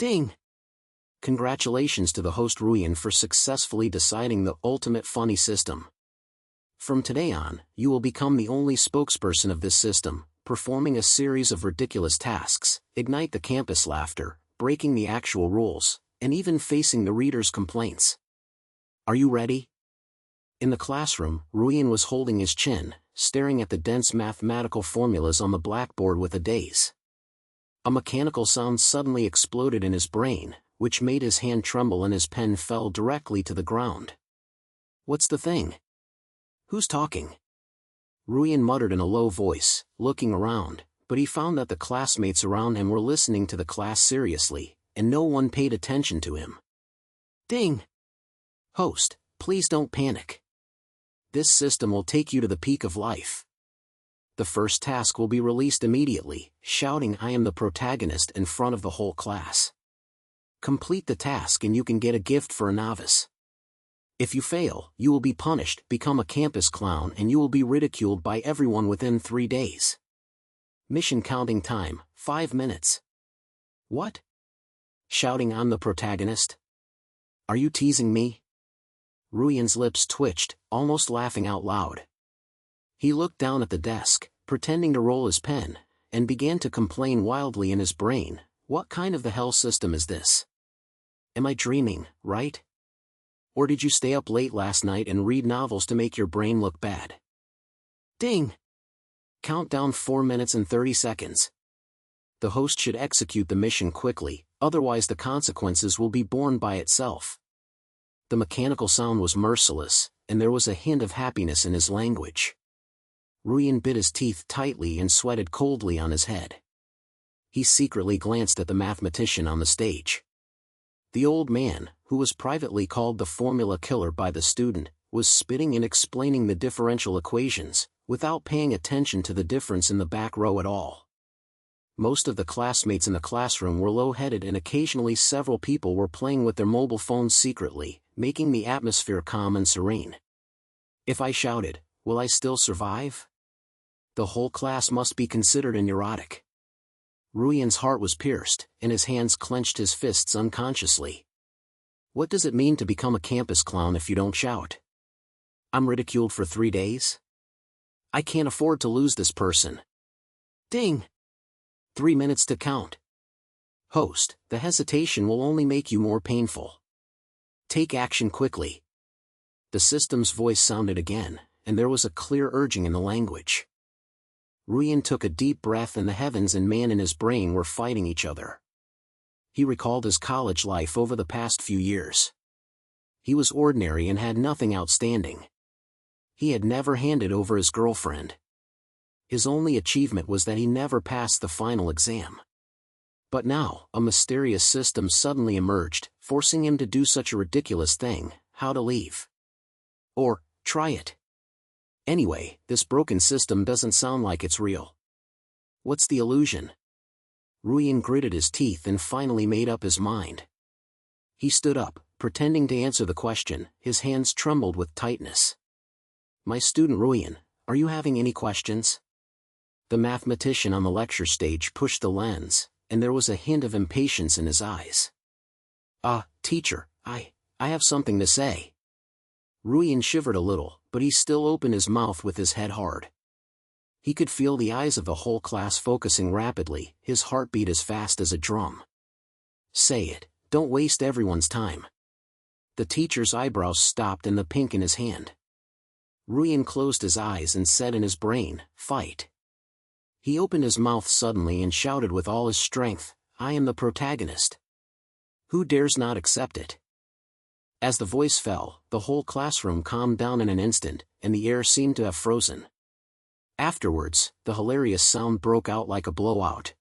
Ding! Congratulations to the host Ruien for successfully deciding the ultimate funny system. From today on, you will become the only spokesperson of this system, performing a series of ridiculous tasks, ignite the campus laughter, breaking the actual rules, and even facing the reader's complaints. Are you ready? In the classroom, Ruien was holding his chin, staring at the dense mathematical formulas on the blackboard with a daze. A mechanical sound suddenly exploded in his brain, which made his hand tremble and his pen fell directly to the ground. What's the thing? Who's talking? Ruien muttered in a low voice, looking around, but he found that the classmates around him were listening to the class seriously, and no one paid attention to him. Ding! Host, please don't panic. This system will take you to the peak of life. The first task will be released immediately, shouting "I am the protagonist" in front of the whole class. Complete the task and you can get a gift for a novice. If you fail, you will be punished, become a campus clown, and you will be ridiculed by everyone within 3 days. Mission counting time, 5 minutes. What? Shouting "I'm the protagonist"? Are you teasing me? Ruien's lips twitched, almost laughing out loud. He looked down at the desk, pretending to roll his pen, and began to complain wildly in his brain, what kind of the hell system is this? Am I dreaming, right? Or did you stay up late last night and read novels to make your brain look bad? Ding! Countdown 4 minutes and 30 seconds. The host should execute the mission quickly, otherwise the consequences will be borne by itself. The mechanical sound was merciless, and there was a hint of happiness in his language. Ruien bit his teeth tightly and sweated coldly on his head. He secretly glanced at the mathematician on the stage. The old man, who was privately called the formula killer by the student, was spitting and explaining the differential equations, without paying attention to the difference in the back row at all. Most of the classmates in the classroom were low-headed, and occasionally several people were playing with their mobile phones secretly, making the atmosphere calm and serene. If I shouted, will I still survive? The whole class must be considered a neurotic. Ruien's heart was pierced, and his hands clenched his fists unconsciously. What does it mean to become a campus clown if you don't shout? I'm ridiculed for 3 days? I can't afford to lose this person. Ding! 3 minutes to count. Host, the hesitation will only make you more painful. Take action quickly. The system's voice sounded again, and there was a clear urging in the language. Ruien took a deep breath, and the heavens and man in his brain were fighting each other. He recalled his college life over the past few years. He was ordinary and had nothing outstanding. He had never handed over his girlfriend. His only achievement was that he never passed the final exam. But now, a mysterious system suddenly emerged, forcing him to do such a ridiculous thing: how to leave. Or, try it. Anyway, this broken system doesn't sound like it's real. What's the illusion? Ruien gritted his teeth and finally made up his mind. He stood up, pretending to answer the question. His hands trembled with tightness. My student Ruien, are you having any questions? The mathematician on the lecture stage pushed the lens, and there was a hint of impatience in his eyes. Teacher, I have something to say. Ruien shivered a little, but he still opened his mouth with his head hard. He could feel the eyes of the whole class focusing rapidly, his heartbeat as fast as a drum. Say it, don't waste everyone's time. The teacher's eyebrows stopped and the pink in his hand. Ruien closed his eyes and said in his brain, fight. He opened his mouth suddenly and shouted with all his strength, I am the protagonist. Who dares not accept it? As the voice fell, the whole classroom calmed down in an instant, and the air seemed to have frozen. Afterwards, the hilarious sound broke out like a blowout.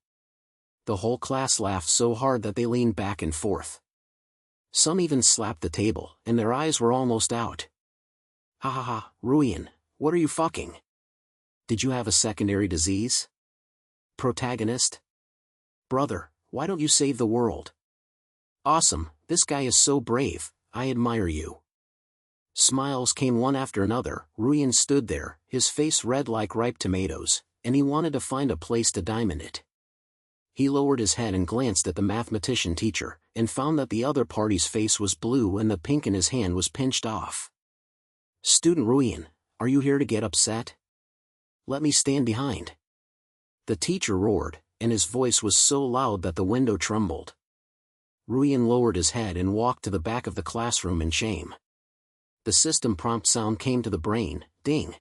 The whole class laughed so hard that they leaned back and forth. Some even slapped the table, and their eyes were almost out. Ha ha ha, Ruien, what are you fucking? Did you have a secondary disease? Protagonist? Brother, why don't you save the world? Awesome, this guy is so brave, I admire you. Smiles came one after another. Ruien stood there, his face red like ripe tomatoes, and he wanted to find a place to diamond it. He lowered his head and glanced at the mathematician teacher, and found that the other party's face was blue and the pink in his hand was pinched off. "Student Ruien, are you here to get upset? Let me stand behind." The teacher roared, and his voice was so loud that the window trembled. Ruien lowered his head and walked to the back of the classroom in shame. The system prompt sound came to the brain, ding.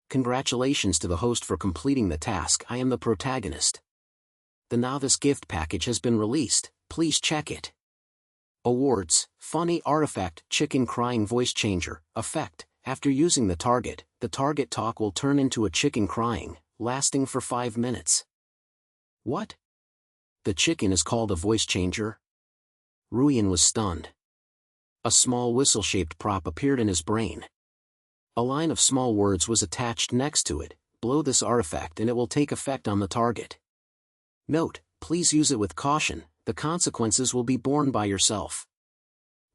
"Congratulations to the host for completing the task. I am the protagonist. The novice gift package has been released, please check it. Awards, funny artifact, chicken crying voice changer, effect. After using the target talk will turn into a chicken crying, lasting for 5 minutes. What? The chicken is called a voice changer? Ruien was stunned. A small whistle-shaped prop appeared in his brain. A line of small words was attached next to it, blow this artifact and it will take effect on the target. Note, please use it with caution, the consequences will be borne by yourself.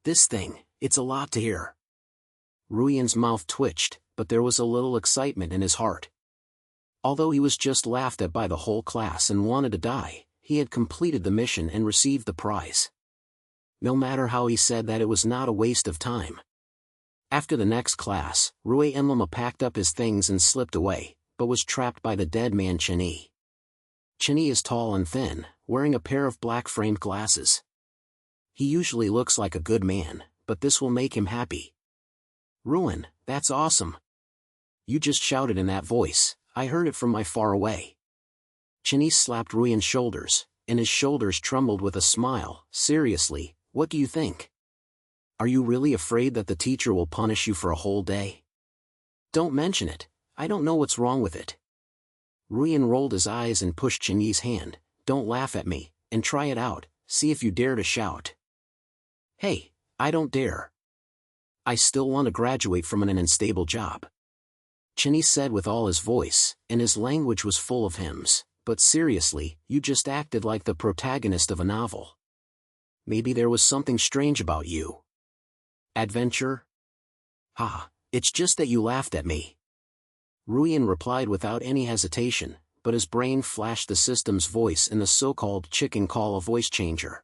This thing, it's a lot to hear. Ruien's mouth twitched, but there was a little excitement in his heart. Although he was just laughed at by the whole class and wanted to die, he had completed the mission and received the prize. No matter how he said that, it was not a waste of time. After the next class, Ruien packed up his things and slipped away, but was trapped by the dead man Cheney. Cheney is tall and thin, wearing a pair of black-framed glasses. He usually looks like a good man, but this will make him happy. Ruien, that's awesome. You just shouted in that voice, I heard it from my far away. Cheney slapped Ruien's shoulders, and his shoulders trembled with a smile. Seriously, what do you think? Are you really afraid that the teacher will punish you for a whole day? Don't mention it, I don't know what's wrong with it. Ruien rolled his eyes and pushed Cheney's hand. Don't laugh at me, and try it out, see if you dare to shout. Hey, I don't dare. I still want to graduate from an unstable job. Cheney said with all his voice, and his language was full of hymns, but seriously, you just acted like the protagonist of a novel. Maybe there was something strange about you. Adventure? It's just that you laughed at me. Ruien replied without any hesitation, but his brain flashed the system's voice in the so-called chicken call a voice changer.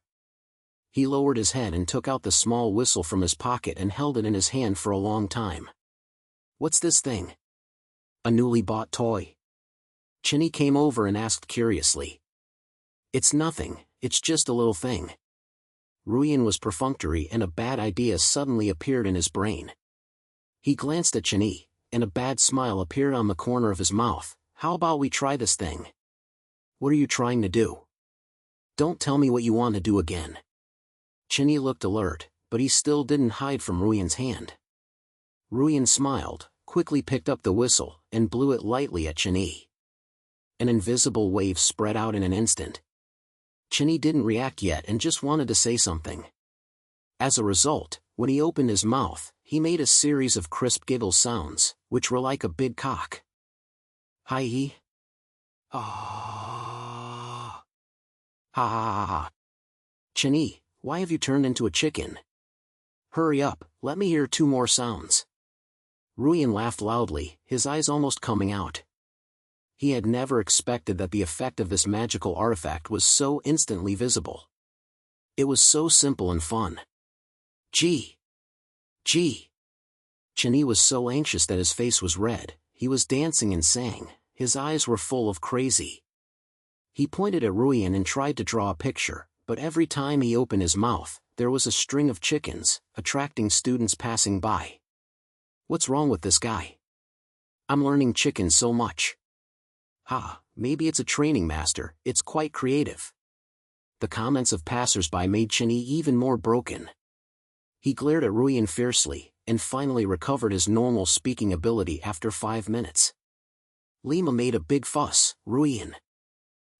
He lowered his head and took out the small whistle from his pocket and held it in his hand for a long time. What's this thing? A newly bought toy? Cheney came over and asked curiously. It's nothing, it's just a little thing. Ruien was perfunctory and a bad idea suddenly appeared in his brain. He glanced at Cheney, and a bad smile appeared on the corner of his mouth. How about we try this thing? What are you trying to do? Don't tell me what you want to do again. Cheney looked alert, but he still didn't hide from Ruien's hand. Ruien smiled, quickly picked up the whistle, and blew it lightly at Cheney. An invisible wave spread out in an instant. Cheney didn't react yet and just wanted to say something. As a result, when he opened his mouth, he made a series of crisp giggle sounds, which were like a big cock. Hi-he. Ah. Ha ha ha. Cheney, why have you turned into a chicken? Hurry up, let me hear 2 more sounds. Ruien laughed loudly, his eyes almost coming out. He had never expected that the effect of this magical artifact was so instantly visible. It was so simple and fun. Gee. Cheney was so anxious that his face was red, he was dancing and sang, his eyes were full of crazy. He pointed at Ruien and tried to draw a picture, but every time he opened his mouth, there was a string of chickens, attracting students passing by. What's wrong with this guy? I'm learning chicken so much. Maybe it's a training master, it's quite creative. The comments of passers-by made Cheney even more broken. He glared at Ruien fiercely, and finally recovered his normal speaking ability after 5 minutes. Lima made a big fuss. Ruien.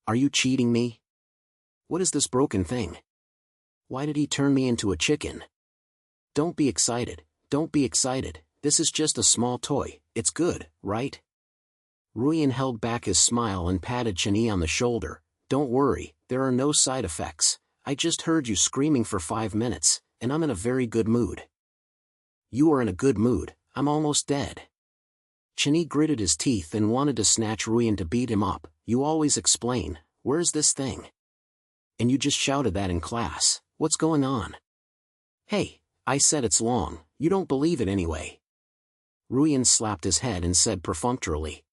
Are you cheating me? What is this broken thing? Why did he turn me into a chicken? Don't be excited, this is just a small toy, it's good, right? Ruien held back his smile and patted Cheney on the shoulder. Don't worry, there are no side effects, I just heard you screaming for 5 minutes, and I'm in a very good mood. You are in a good mood, I'm almost dead. Cheney gritted his teeth and wanted to snatch Ruien to beat him up. You always explain, where's this thing? And you just shouted that in class, what's going on? Hey, I said it's long, you don't believe it anyway. Ruien slapped his head and said perfunctorily.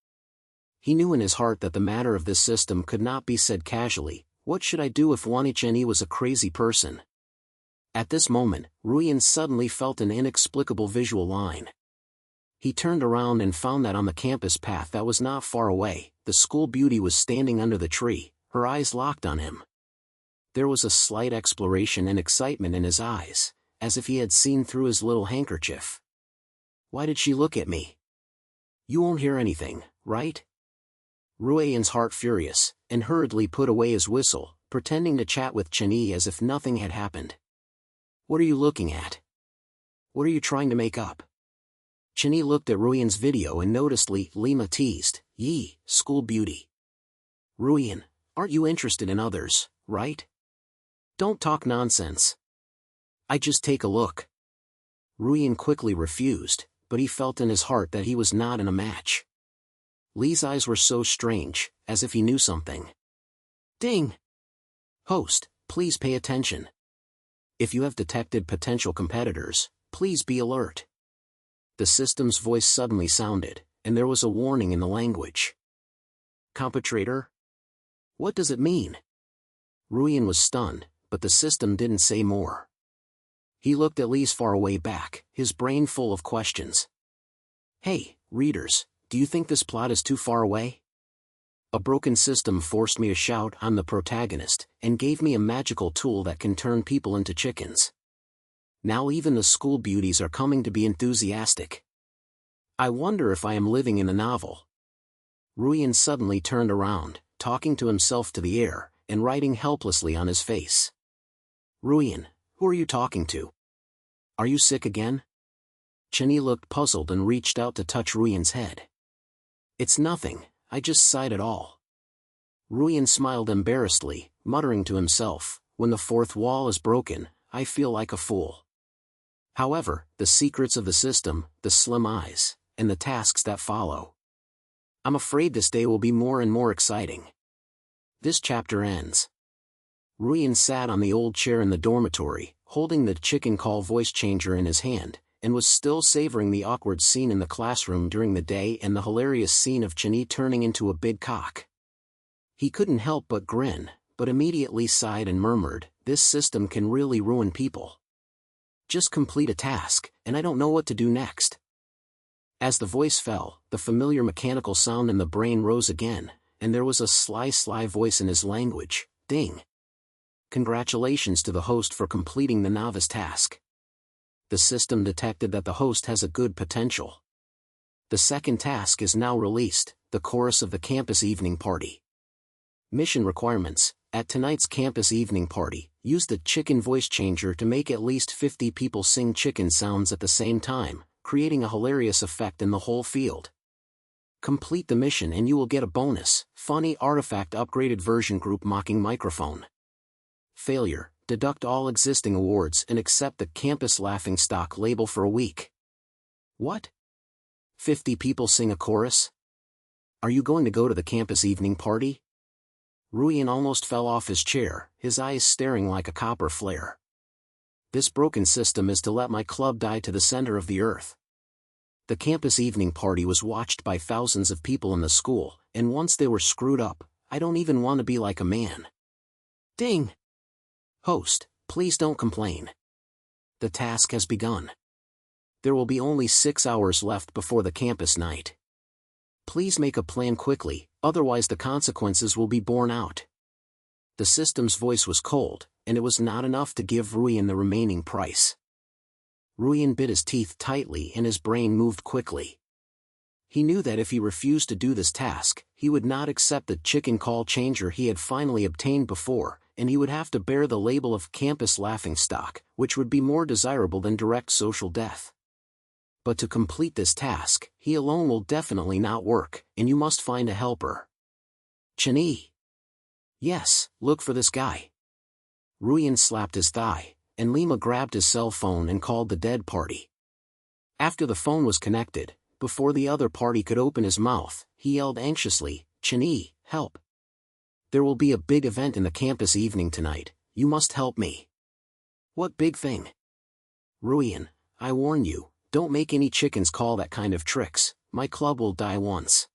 He knew in his heart that the matter of this system could not be said casually. What should I do if Wancheni was a crazy person? At this moment, Ruien suddenly felt an inexplicable visual line. He turned around and found that on the campus path that was not far away, the school beauty was standing under the tree, her eyes locked on him. There was a slight exploration and excitement in his eyes, as if he had seen through his little handkerchief. Why did she look at me? You won't hear anything, right? Ruien's heart furious, and hurriedly put away his whistle, pretending to chat with Cheni as if nothing had happened. What are you looking at? What are you trying to make up? Cheni looked at Ruien's video and noticed Lima teased, Yee, school beauty. Ruien, aren't you interested in others, right? Don't talk nonsense. I just take a look. Ruien quickly refused, but he felt in his heart that he was not in a match. Lee's eyes were so strange, as if he knew something. Ding! Host, please pay attention. If you have detected potential competitors, please be alert. The system's voice suddenly sounded, and there was a warning in the language. Competrator? What does it mean? Ruien was stunned, but the system didn't say more. He looked at Lee's faraway back, his brain full of questions. Hey, readers, do you think this plot is too far away? A broken system forced me to shout, I'm the protagonist, and gave me a magical tool that can turn people into chickens. Now even the school beauties are coming to be enthusiastic. I wonder if I am living in a novel. Ruien suddenly turned around, talking to himself to the air, and writing helplessly on his face. Ruien, who are you talking to? Are you sick again? Cheni looked puzzled and reached out to touch Ruien's head. It's nothing, I just sighed it all. Ruien smiled embarrassedly, muttering to himself, when the fourth wall is broken, I feel like a fool. However, the secrets of the system, the slim eyes, and the tasks that follow. I'm afraid this day will be more and more exciting. This chapter ends. Ruien sat on the old chair in the dormitory, holding the chicken call voice changer in his hand, and was still savoring the awkward scene in the classroom during the day and the hilarious scene of Cheni turning into a big cock. He couldn't help but grin, but immediately sighed and murmured, this system can really ruin people. Just complete a task, and I don't know what to do next. As the voice fell, the familiar mechanical sound in the brain rose again, and there was a sly voice in his language, ding. Congratulations to the host for completing the novice task. The system detected that the host has a good potential. The second task is now released, the chorus of the campus evening party. Mission requirements. At tonight's campus evening party, use the chicken voice changer to make at least 50 people sing chicken sounds at the same time, creating a hilarious effect in the whole field. Complete the mission and you will get a bonus, funny artifact upgraded version group mocking microphone. Failure, deduct all existing awards and accept the campus laughingstock label for a week. What? 50 people sing a chorus? Are you going to go to the campus evening party? Ruien almost fell off his chair, his eyes staring like a copper flare. This broken system is to let my club die to the center of the earth. The campus evening party was watched by thousands of people in the school, and once they were screwed up, I don't even want to be like a man. Ding! Host, please don't complain. The task has begun. There will be only 6 hours left before the campus night. Please make a plan quickly, otherwise the consequences will be borne out. The system's voice was cold, and it was not enough to give Ruien the remaining price. Ruien bit his teeth tightly and his brain moved quickly. He knew that if he refused to do this task, he would not accept the chicken call changer he had finally obtained before, and he would have to bear the label of campus laughingstock, which would be more desirable than direct social death. But to complete this task, he alone will definitely not work, and you must find a helper. Cheni. Yes, look for this guy. Ruien slapped his thigh, and Lima grabbed his cell phone and called the dead party. After the phone was connected, before the other party could open his mouth, he yelled anxiously, Cheni, help. There will be a big event in the campus evening tonight, you must help me. What big thing? Ruien, I warn you, don't make any chickens call that kind of tricks, my club will die once.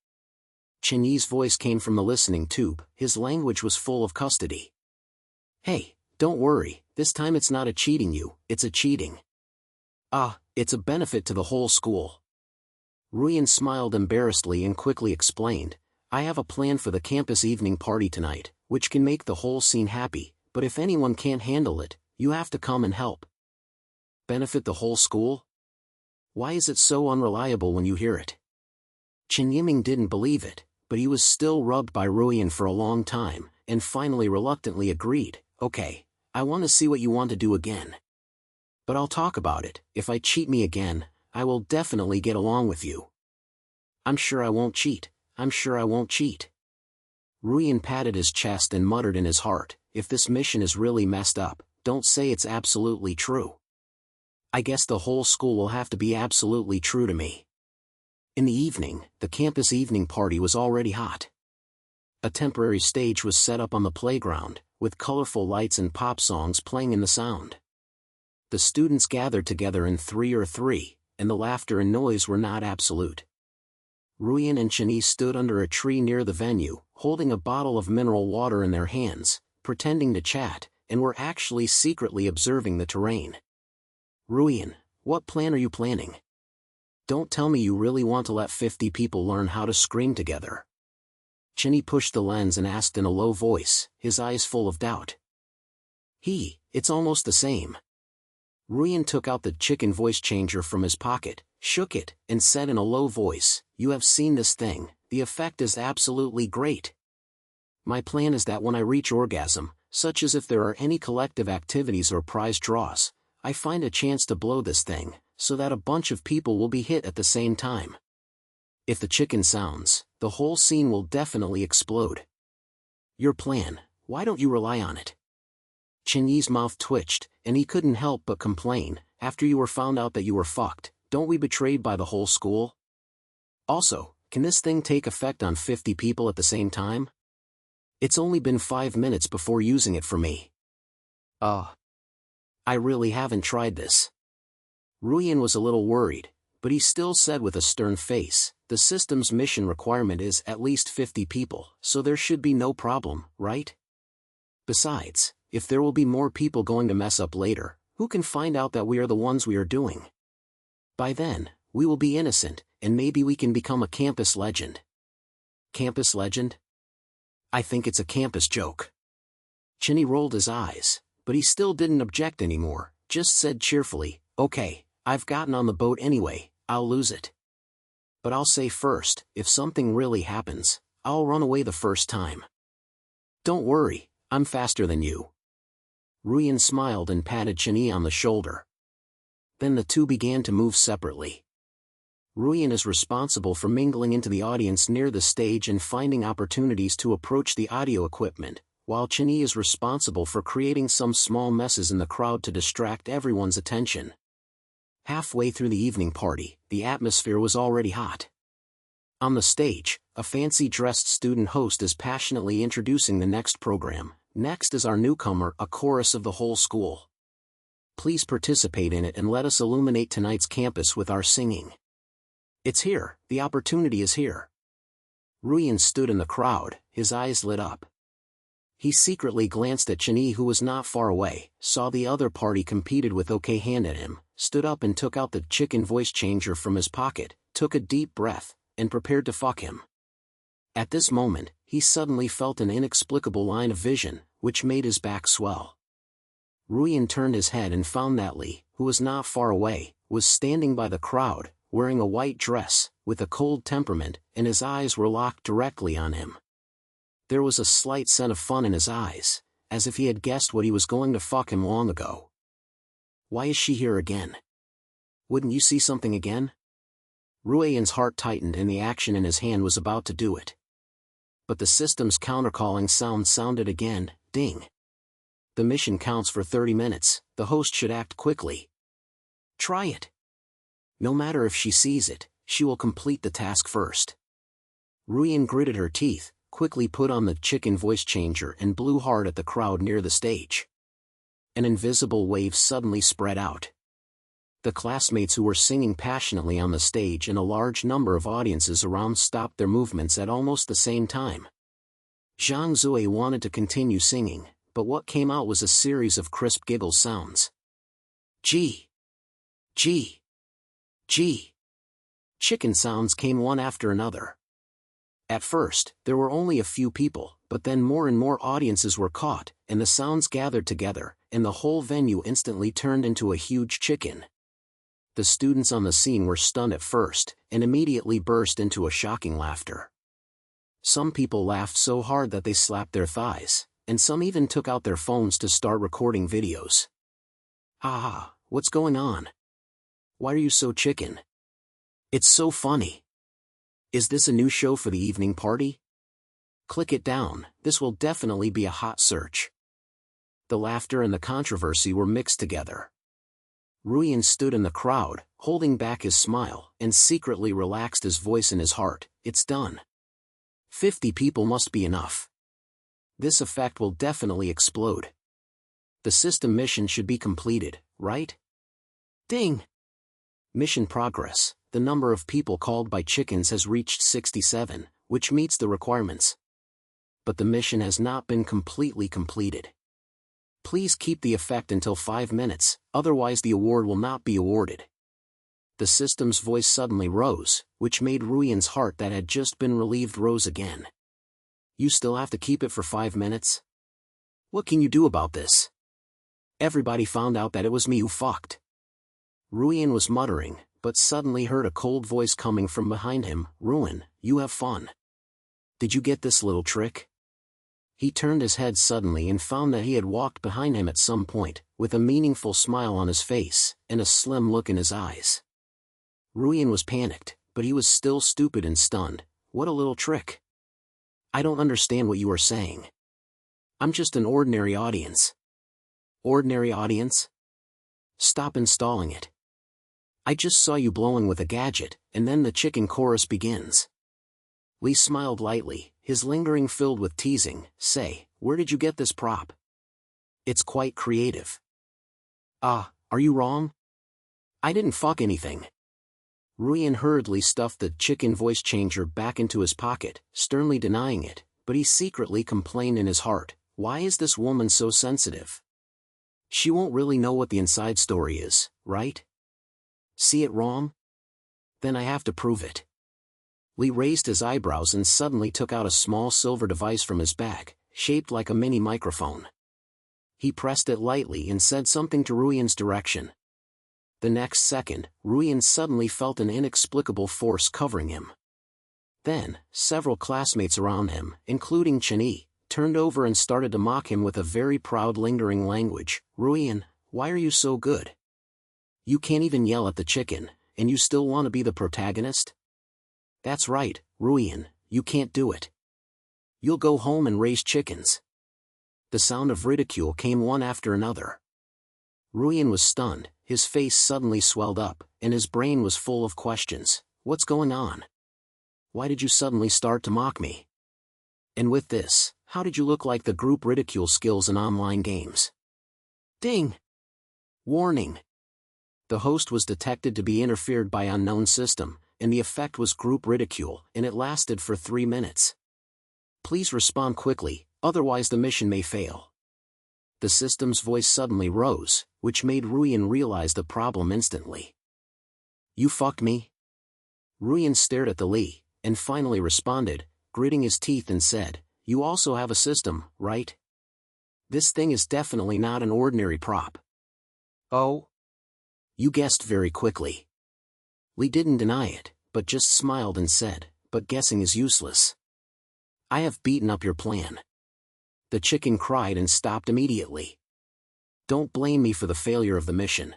Chinyi's voice came from the listening tube, his language was full of custody. Hey, don't worry, this time it's not a cheating you, it's a cheating. It's a benefit to the whole school. Ruien smiled embarrassedly and quickly explained, I have a plan for the campus evening party tonight, which can make the whole scene happy, but if anyone can't handle it, you have to come and help. Benefit the whole school? Why is it so unreliable when you hear it? Chen Yiming didn't believe it, but he was still rubbed by Ruien for a long time, and finally reluctantly agreed, okay, I want to see what you want to do again. But I'll talk about it, if I cheat me again, I will definitely get along with you. I'm sure I won't cheat, I'm sure I won't cheat. Ruien patted his chest and muttered in his heart, if this mission is really messed up, don't say it's absolutely true. I guess the whole school will have to be absolutely true to me. In the evening, the campus evening party was already hot. A temporary stage was set up on the playground, with colorful lights and pop songs playing in the sound. The students gathered together in 3 or 3, and the laughter and noise were not absolute. Ruien and Chinyi stood under a tree near the venue, holding a bottle of mineral water in their hands, pretending to chat, and were actually secretly observing the terrain. Ruien, what plan are you planning? Don't tell me you really want to let 50 people learn how to scream together. Chinyi pushed the lens and asked in a low voice, his eyes full of doubt. It's almost the same. Ruien took out the chicken voice changer from his pocket, shook it, and said in a low voice, you have seen this thing, the effect is absolutely great. My plan is that when I reach orgasm, such as if there are any collective activities or prize draws, I find a chance to blow this thing, so that a bunch of people will be hit at the same time. If the chicken sounds, the whole scene will definitely explode. Your plan, why don't you rely on it? Chinyi's mouth twitched, and he couldn't help but complain, after you were found out that you were fucked, don't we betrayed by the whole school? Also, can this thing take effect on 50 people at the same time? It's only been 5 minutes before using it for me. I really haven't tried this. Ruien was a little worried, but he still said with a stern face, the system's mission requirement is at least 50 people, so there should be no problem, right? Besides, if there will be more people going to mess up later, who can find out that we are the ones we are doing? By then, we will be innocent, and maybe we can become a campus legend. Campus legend? I think it's a campus joke. Chinyi rolled his eyes, but he still didn't object anymore, just said cheerfully, okay, I've gotten on the boat anyway, I'll lose it. But I'll say first, if something really happens, I'll run away the first time. Don't worry, I'm faster than you. Ruien smiled and patted Chinyi on the shoulder. Then the two began to move separately. Ruien is responsible for mingling into the audience near the stage and finding opportunities to approach the audio equipment, while Chinyi is responsible for creating some small messes in the crowd to distract everyone's attention. Halfway through the evening party, the atmosphere was already hot. On the stage, a fancy-dressed student host is passionately introducing the next program. Next is our newcomer, a chorus of the whole school. Please participate in it and let us illuminate tonight's campus with our singing. It's here, the opportunity is here. Ruien stood in the crowd, his eyes lit up. He secretly glanced at Chinyi, who was not far away, saw the other party competed with okay hand at him, stood up and took out the chicken voice changer from his pocket, took a deep breath, and prepared to fuck him. At this moment, he suddenly felt an inexplicable line of vision, which made his back swell. Ruien turned his head and found that Li, who was not far away, was standing by the crowd, wearing a white dress, with a cold temperament, and his eyes were locked directly on him. There was a slight scent of fun in his eyes, as if he had guessed what he was going to fuck him long ago. Why is she here again? Wouldn't you see something again? Ruien's heart tightened and the action in his hand was about to do it. But the system's countercalling sound sounded again, ding. The mission counts for 30 minutes, the host should act quickly. Try it. No matter if she sees it, she will complete the task first. Ruien gritted her teeth, quickly put on the chicken voice changer and blew hard at the crowd near the stage. An invisible wave suddenly spread out. The classmates who were singing passionately on the stage and a large number of audiences around stopped their movements at almost the same time. Zhang Zui wanted to continue singing, but what came out was a series of crisp giggle sounds. G. G. G. Chicken sounds came one after another. At first, there were only a few people, but then more and more audiences were caught, and the sounds gathered together, and the whole venue instantly turned into a huge chicken. The students on the scene were stunned at first, and immediately burst into a shocking laughter. Some people laughed so hard that they slapped their thighs, and some even took out their phones to start recording videos. Ah, what's going on? Why are you so chicken? It's so funny. Is this a new show for the evening party? Click it down, this will definitely be a hot search. The laughter and the controversy were mixed together. Ruien stood in the crowd, holding back his smile, and secretly relaxed his voice in his heart. It's done. 50 people must be enough. This effect will definitely explode. The system mission should be completed, right? Ding! Mission progress. The number of people called by chickens has reached 67, which meets the requirements. But the mission has not been completely completed. Please keep the effect until 5 minutes, otherwise the award will not be awarded. The system's voice suddenly rose, which made Ruien's heart that had just been relieved rose again. You still have to keep it for 5 minutes? What can you do about this? Everybody found out that it was me who fucked. Ruien was muttering, but suddenly heard a cold voice coming from behind him. Ruien, you have fun. Did you get this little trick? He turned his head suddenly and found that he had walked behind him at some point, with a meaningful smile on his face, and a slim look in his eyes. Ruien was panicked, but he was still stupid and stunned. What a little trick. I don't understand what you are saying. I'm just an ordinary audience. Ordinary audience? Stop installing it. I just saw you blowing with a gadget, and then the chicken chorus begins. Lee smiled lightly, his lingering filled with teasing. Say, where did you get this prop? It's quite creative. Ah, are you wrong? I didn't fuck anything. Ruien hurriedly stuffed the chicken voice changer back into his pocket, sternly denying it, but he secretly complained in his heart, why is this woman so sensitive? She won't really know what the inside story is, right? See it wrong? Then I have to prove it. Lee raised his eyebrows and suddenly took out a small silver device from his bag, shaped like a mini microphone. He pressed it lightly and said something to Ruien's direction. The next second, Ruien suddenly felt an inexplicable force covering him. Then, several classmates around him, including Chen-Yi, turned over and started to mock him with a very proud lingering language. Ruien, why are you so good? You can't even yell at the chicken, and you still want to be the protagonist? That's right, Ruien, you can't do it. You'll go home and raise chickens. The sound of ridicule came one after another. Ruien was stunned, his face suddenly swelled up, and his brain was full of questions. What's going on? Why did you suddenly start to mock me? And with this, how did you look like the group ridicule skills in online games? Ding! Warning! The host was detected to be interfered by unknown system, and the effect was group ridicule, and it lasted for 3 minutes. Please respond quickly, otherwise the mission may fail. The system's voice suddenly rose, which made Ruien realize the problem instantly. You fucked me? Ruien stared at the Lee, and finally responded, gritting his teeth and said, you also have a system, right? This thing is definitely not an ordinary prop. Oh? You guessed very quickly. Lee didn't deny it, but just smiled and said, but guessing is useless. I have beaten up your plan. The chicken cried and stopped immediately. Don't blame me for the failure of the mission.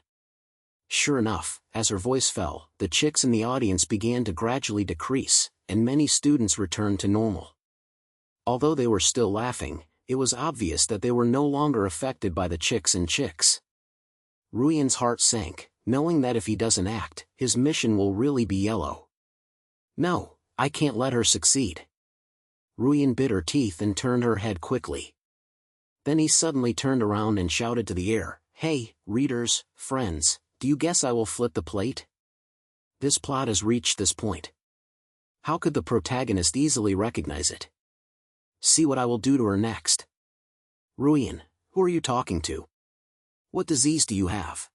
Sure enough, as her voice fell, the chicks in the audience began to gradually decrease, and many students returned to normal. Although they were still laughing, it was obvious that they were no longer affected by the chicks and chicks. Ruien's heart sank, knowing that if he doesn't act, his mission will really be yellow. No, I can't let her succeed. Ruien bit her teeth and turned her head quickly. Then he suddenly turned around and shouted to the air, "Hey, readers, friends, do you guess I will flip the plate? This plot has reached this point. How could the protagonist easily recognize it? See what I will do to her next. Ruien, who are you talking to? What disease do you have?"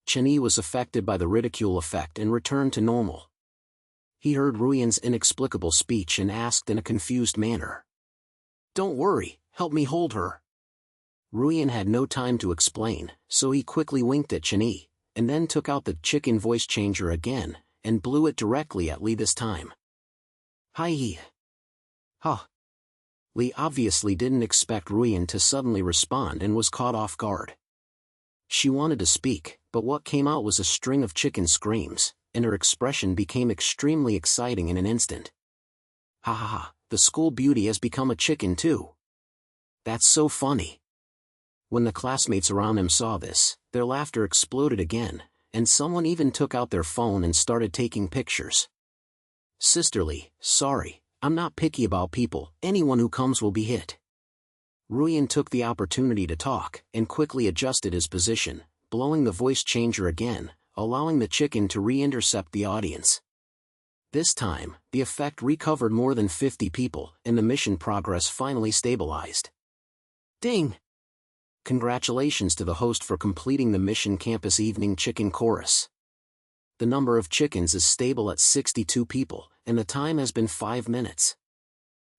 Cheney was affected by the ridicule effect and returned to normal. He heard Ruien's inexplicable speech and asked in a confused manner, "Don't worry, help me hold her." Ruien had no time to explain, so he quickly winked at Cheney, and then took out the chicken voice changer again, and blew it directly at Lee this time. "Hi. Huh." Lee obviously didn't expect Ruien to suddenly respond and was caught off guard. She wanted to speak, but what came out was a string of chicken screams, and her expression became extremely exciting in an instant. "Ha ha ha, the school beauty has become a chicken too. That's so funny." When the classmates around him saw this, their laughter exploded again, and someone even took out their phone and started taking pictures. "Sisterly, sorry, I'm not picky about people, anyone who comes will be hit." Ruien took the opportunity to talk, and quickly adjusted his position, blowing the voice changer again, allowing the chicken to re-intercept the audience. This time, the effect recovered more than 50 people, and the mission progress finally stabilized. Ding! Congratulations to the host for completing the Mission Campus Evening Chicken Chorus. The number of chickens is stable at 62 people, and the time has been 5 minutes.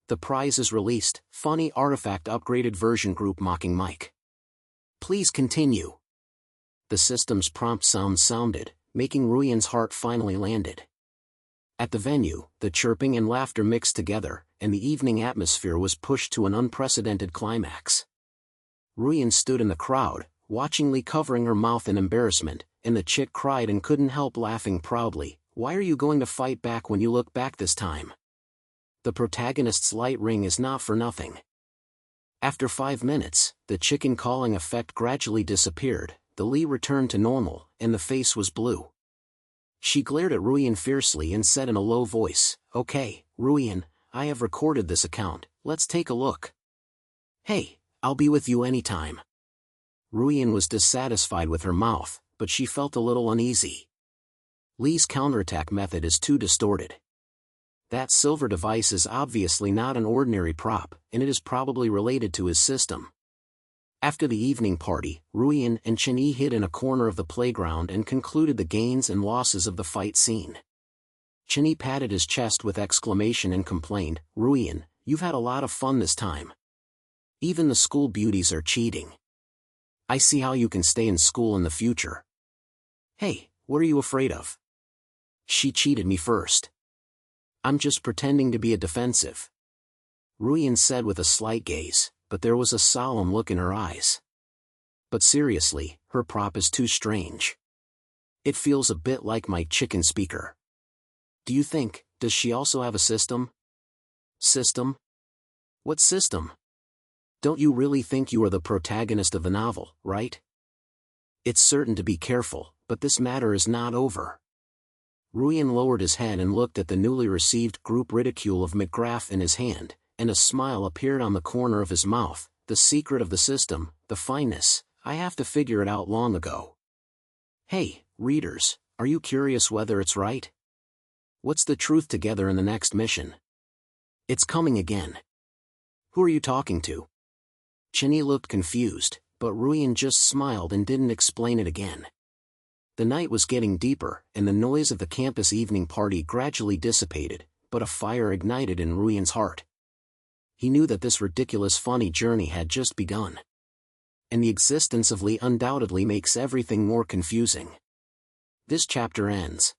The prize is released, Funny Artifact Upgraded Version Group Mocking Mike. Please continue. The system's prompt sound sounded, making Ruien's heart finally landed. At the venue, the chirping and laughter mixed together, and the evening atmosphere was pushed to an unprecedented climax. Ruien stood in the crowd, watching Lee covering her mouth in embarrassment, and the chick cried and couldn't help laughing proudly. "Why are you going to fight back when you look back this time? The protagonist's light ring is not for nothing." After 5 minutes, the chicken calling effect gradually disappeared, the Lee returned to normal, and the face was blue. She glared at Ruien fiercely and said in a low voice, "Okay, Ruien, I have recorded this account, let's take a look." "Hey, I'll be with you anytime." Ruien was dissatisfied with her mouth, but she felt a little uneasy. Lee's counterattack method is too distorted. That silver device is obviously not an ordinary prop, and it is probably related to his system. After the evening party, Ruien and Cheney hid in a corner of the playground and concluded the gains and losses of the fight scene. Cheney patted his chest with exclamation and complained, "Ruien, you've had a lot of fun this time. Even the school beauties are cheating. I see how you can stay in school in the future." "Hey, what are you afraid of? She cheated me first. I'm just pretending to be a defensive," Ruien said with a slight gaze, but there was a solemn look in her eyes. "But seriously, her prop is too strange. It feels a bit like my chicken speaker. Do you think, does she also have a system?" "System? What system? Don't you really think you are the protagonist of the novel, right? It's certain to be careful, but this matter is not over." Ruien lowered his head and looked at the newly received group ridicule of McGrath in his hand, and a smile appeared on the corner of his mouth. "The secret of the system, the fineness, I have to figure it out long ago. Hey, readers, are you curious whether it's right? What's the truth together in the next mission? It's coming again. Who are you talking to?" Cheney looked confused, but Ruien just smiled and didn't explain it again. The night was getting deeper, and the noise of the campus evening party gradually dissipated, but a fire ignited in Ruien's heart. He knew that this ridiculous funny journey had just begun. And the existence of Lee undoubtedly makes everything more confusing. This chapter ends.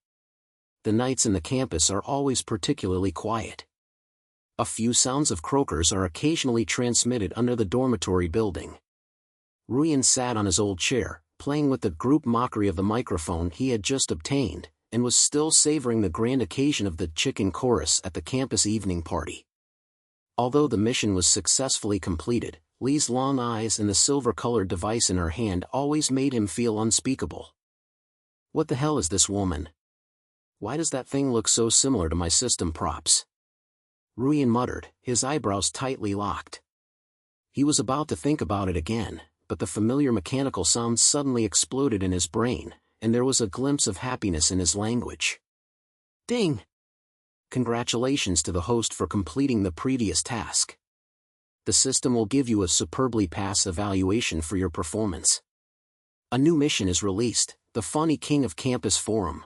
The nights in the campus are always particularly quiet. A few sounds of croakers are occasionally transmitted under the dormitory building. Ruien sat on his old chair, playing with the group mockery of the microphone he had just obtained, and was still savoring the grand occasion of the chicken chorus at the campus evening party. Although the mission was successfully completed, Lee's long eyes and the silver-colored device in her hand always made him feel unspeakable. What the hell is this woman? Why does that thing look so similar to my system props? Ruien muttered, his eyebrows tightly locked. He was about to think about it again, but the familiar mechanical sound suddenly exploded in his brain, and there was a glimpse of happiness in his language. Ding! Congratulations to the host for completing the previous task. The system will give you a superbly pass evaluation for your performance. A new mission is released, the Funny King of Campus Forum.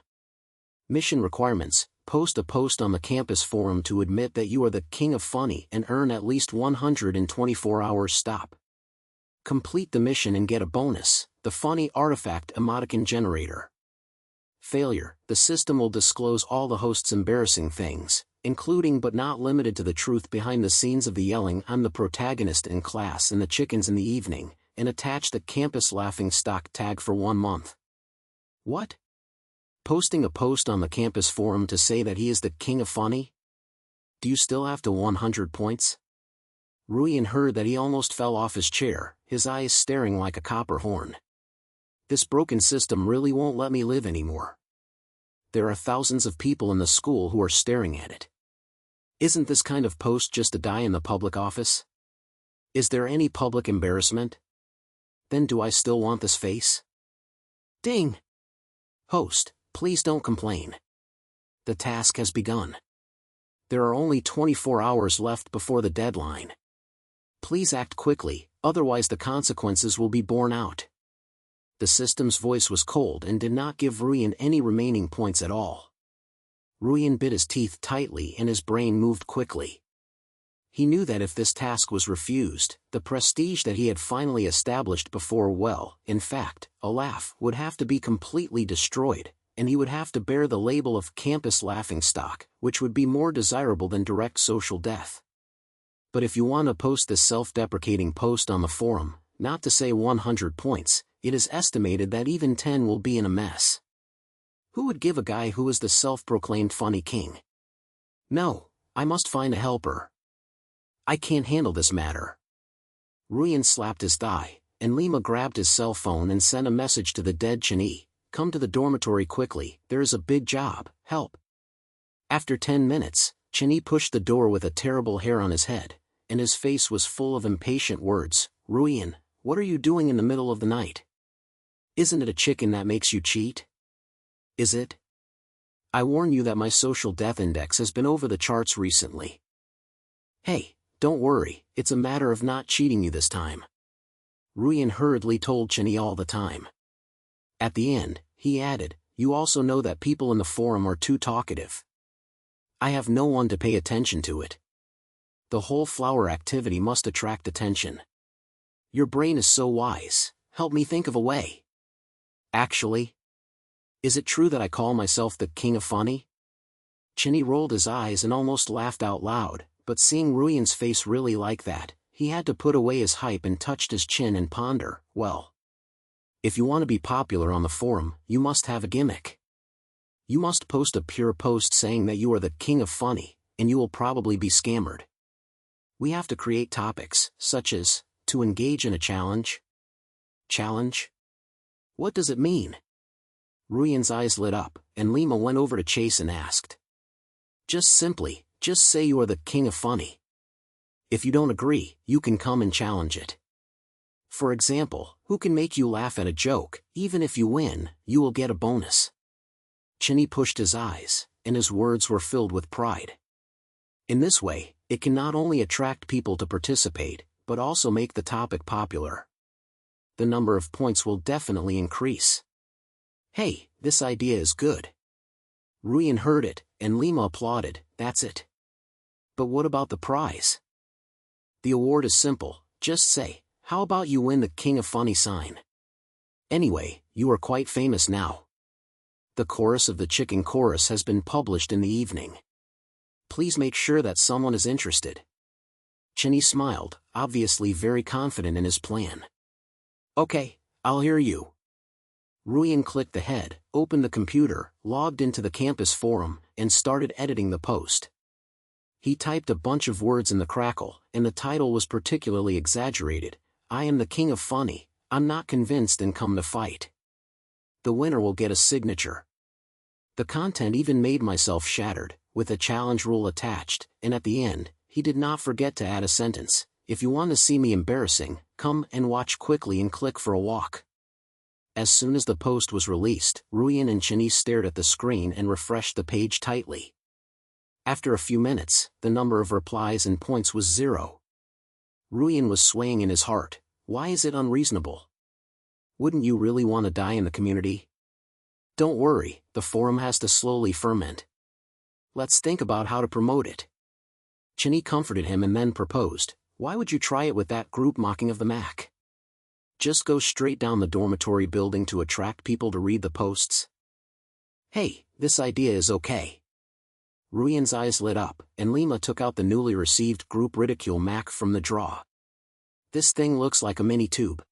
Mission requirements: post a post on the campus forum to admit that you are the King of Funny and earn at least 124 hours stop. Complete the mission and get a bonus, the Funny Artifact Emoticon Generator. Failure: the system will disclose all the host's embarrassing things, including but not limited to the truth behind the scenes of the yelling "I'm the protagonist" in class and the chickens in the evening, and attach the campus laughingstock tag for 1 month. What? Posting a post on the campus forum to say that he is the King of Funny? Do you still have to 100 points? Ruien heard that he almost fell off his chair, his eyes staring like a copper horn. This broken system really won't let me live anymore. There are thousands of people in the school who are staring at it. Isn't this kind of post just a die in the public office? Is there any public embarrassment? Then do I still want this face? Ding! Host, please don't complain. The task has begun. There are only 24 hours left before the deadline. Please act quickly, otherwise the consequences will be borne out. The system's voice was cold and did not give Ruien any remaining points at all. Ruien bit his teeth tightly and his brain moved quickly. He knew that if this task was refused, the prestige that he had finally established before, well, in fact, a laugh, would have to be completely destroyed, and he would have to bear the label of campus laughingstock, which would be more desirable than direct social death. But if you want to post this self-deprecating post on the forum, not to say 100 points, it is estimated that even 10 will be in a mess. Who would give a guy who is the self-proclaimed funny king? No, I must find a helper. I can't handle this matter. Ruien slapped his thigh, and Lima grabbed his cell phone and sent a message to the dead Chani. Come to the dormitory quickly, there is a big job, help. After 10 minutes, Chani pushed the door with a terrible hair on his head, and his face was full of impatient words. Ruien, what are you doing in the middle of the night? Isn't it a chicken that makes you cheat? Is it? I warn you that my social death index has been over the charts recently. Hey, don't worry, it's a matter of not cheating you this time. Ruien hurriedly told Chani all the time. At the end, he added, you also know that people in the forum are too talkative. I have no one to pay attention to it. The whole flower activity must attract attention. Your brain is so wise, help me think of a way. Actually, is it true that I call myself the King of Funny? Chani rolled his eyes and almost laughed out loud, but seeing Ruien's face really like that, he had to put away his hype and touched his chin and ponder. Well, if you want to be popular on the forum, you must have a gimmick. You must post a pure post saying that you are the King of Funny, and you will probably be scammered. We have to create topics, such as, to engage in a challenge. Challenge? What does it mean? Ruien's eyes lit up, and Lima went over to Chase and asked. Just say you are the King of Funny. If you don't agree, you can come and challenge it. For example, who can make you laugh at a joke? Even if you win, you will get a bonus. Chani pushed his eyes, and his words were filled with pride. In this way, it can not only attract people to participate, but also make the topic popular. The number of points will definitely increase. Hey, this idea is good. Ruien heard it, and Lima applauded. That's it. But what about the prize? The award is simple, just say, how about you win the King of Funny sign? Anyway, you are quite famous now. The chorus of the Chicken Chorus has been published in the evening. Please make sure that someone is interested. Chani smiled, obviously very confident in his plan. Okay, I'll hear you. Ruien clicked the head, opened the computer, logged into the campus forum, and started editing the post. He typed a bunch of words in the crackle, and the title was particularly exaggerated. I am the King of Funny, I'm not convinced and come to fight. The winner will get a signature. The content even made myself shattered. with a challenge rule attached, and at the end, he did not forget to add a sentence: "If you want to see me embarrassing, come and watch quickly and click for a walk." As soon as the post was released, Ruien and Chinese stared at the screen and refreshed the page tightly. After a few minutes, the number of replies and points was 0. Ruien was swaying in his heart. Why is it unreasonable? Wouldn't you really want to die in the community? Don't worry, the forum has to slowly ferment. Let's think about how to promote it. Chinny comforted him and then proposed, why would you try it with that group mocking of the Mac? Just go straight down the dormitory building to attract people to read the posts. Hey, this idea is okay. Ruien's eyes lit up, and Lima took out the newly received group ridicule Mac from the drawer. This thing looks like a mini tube.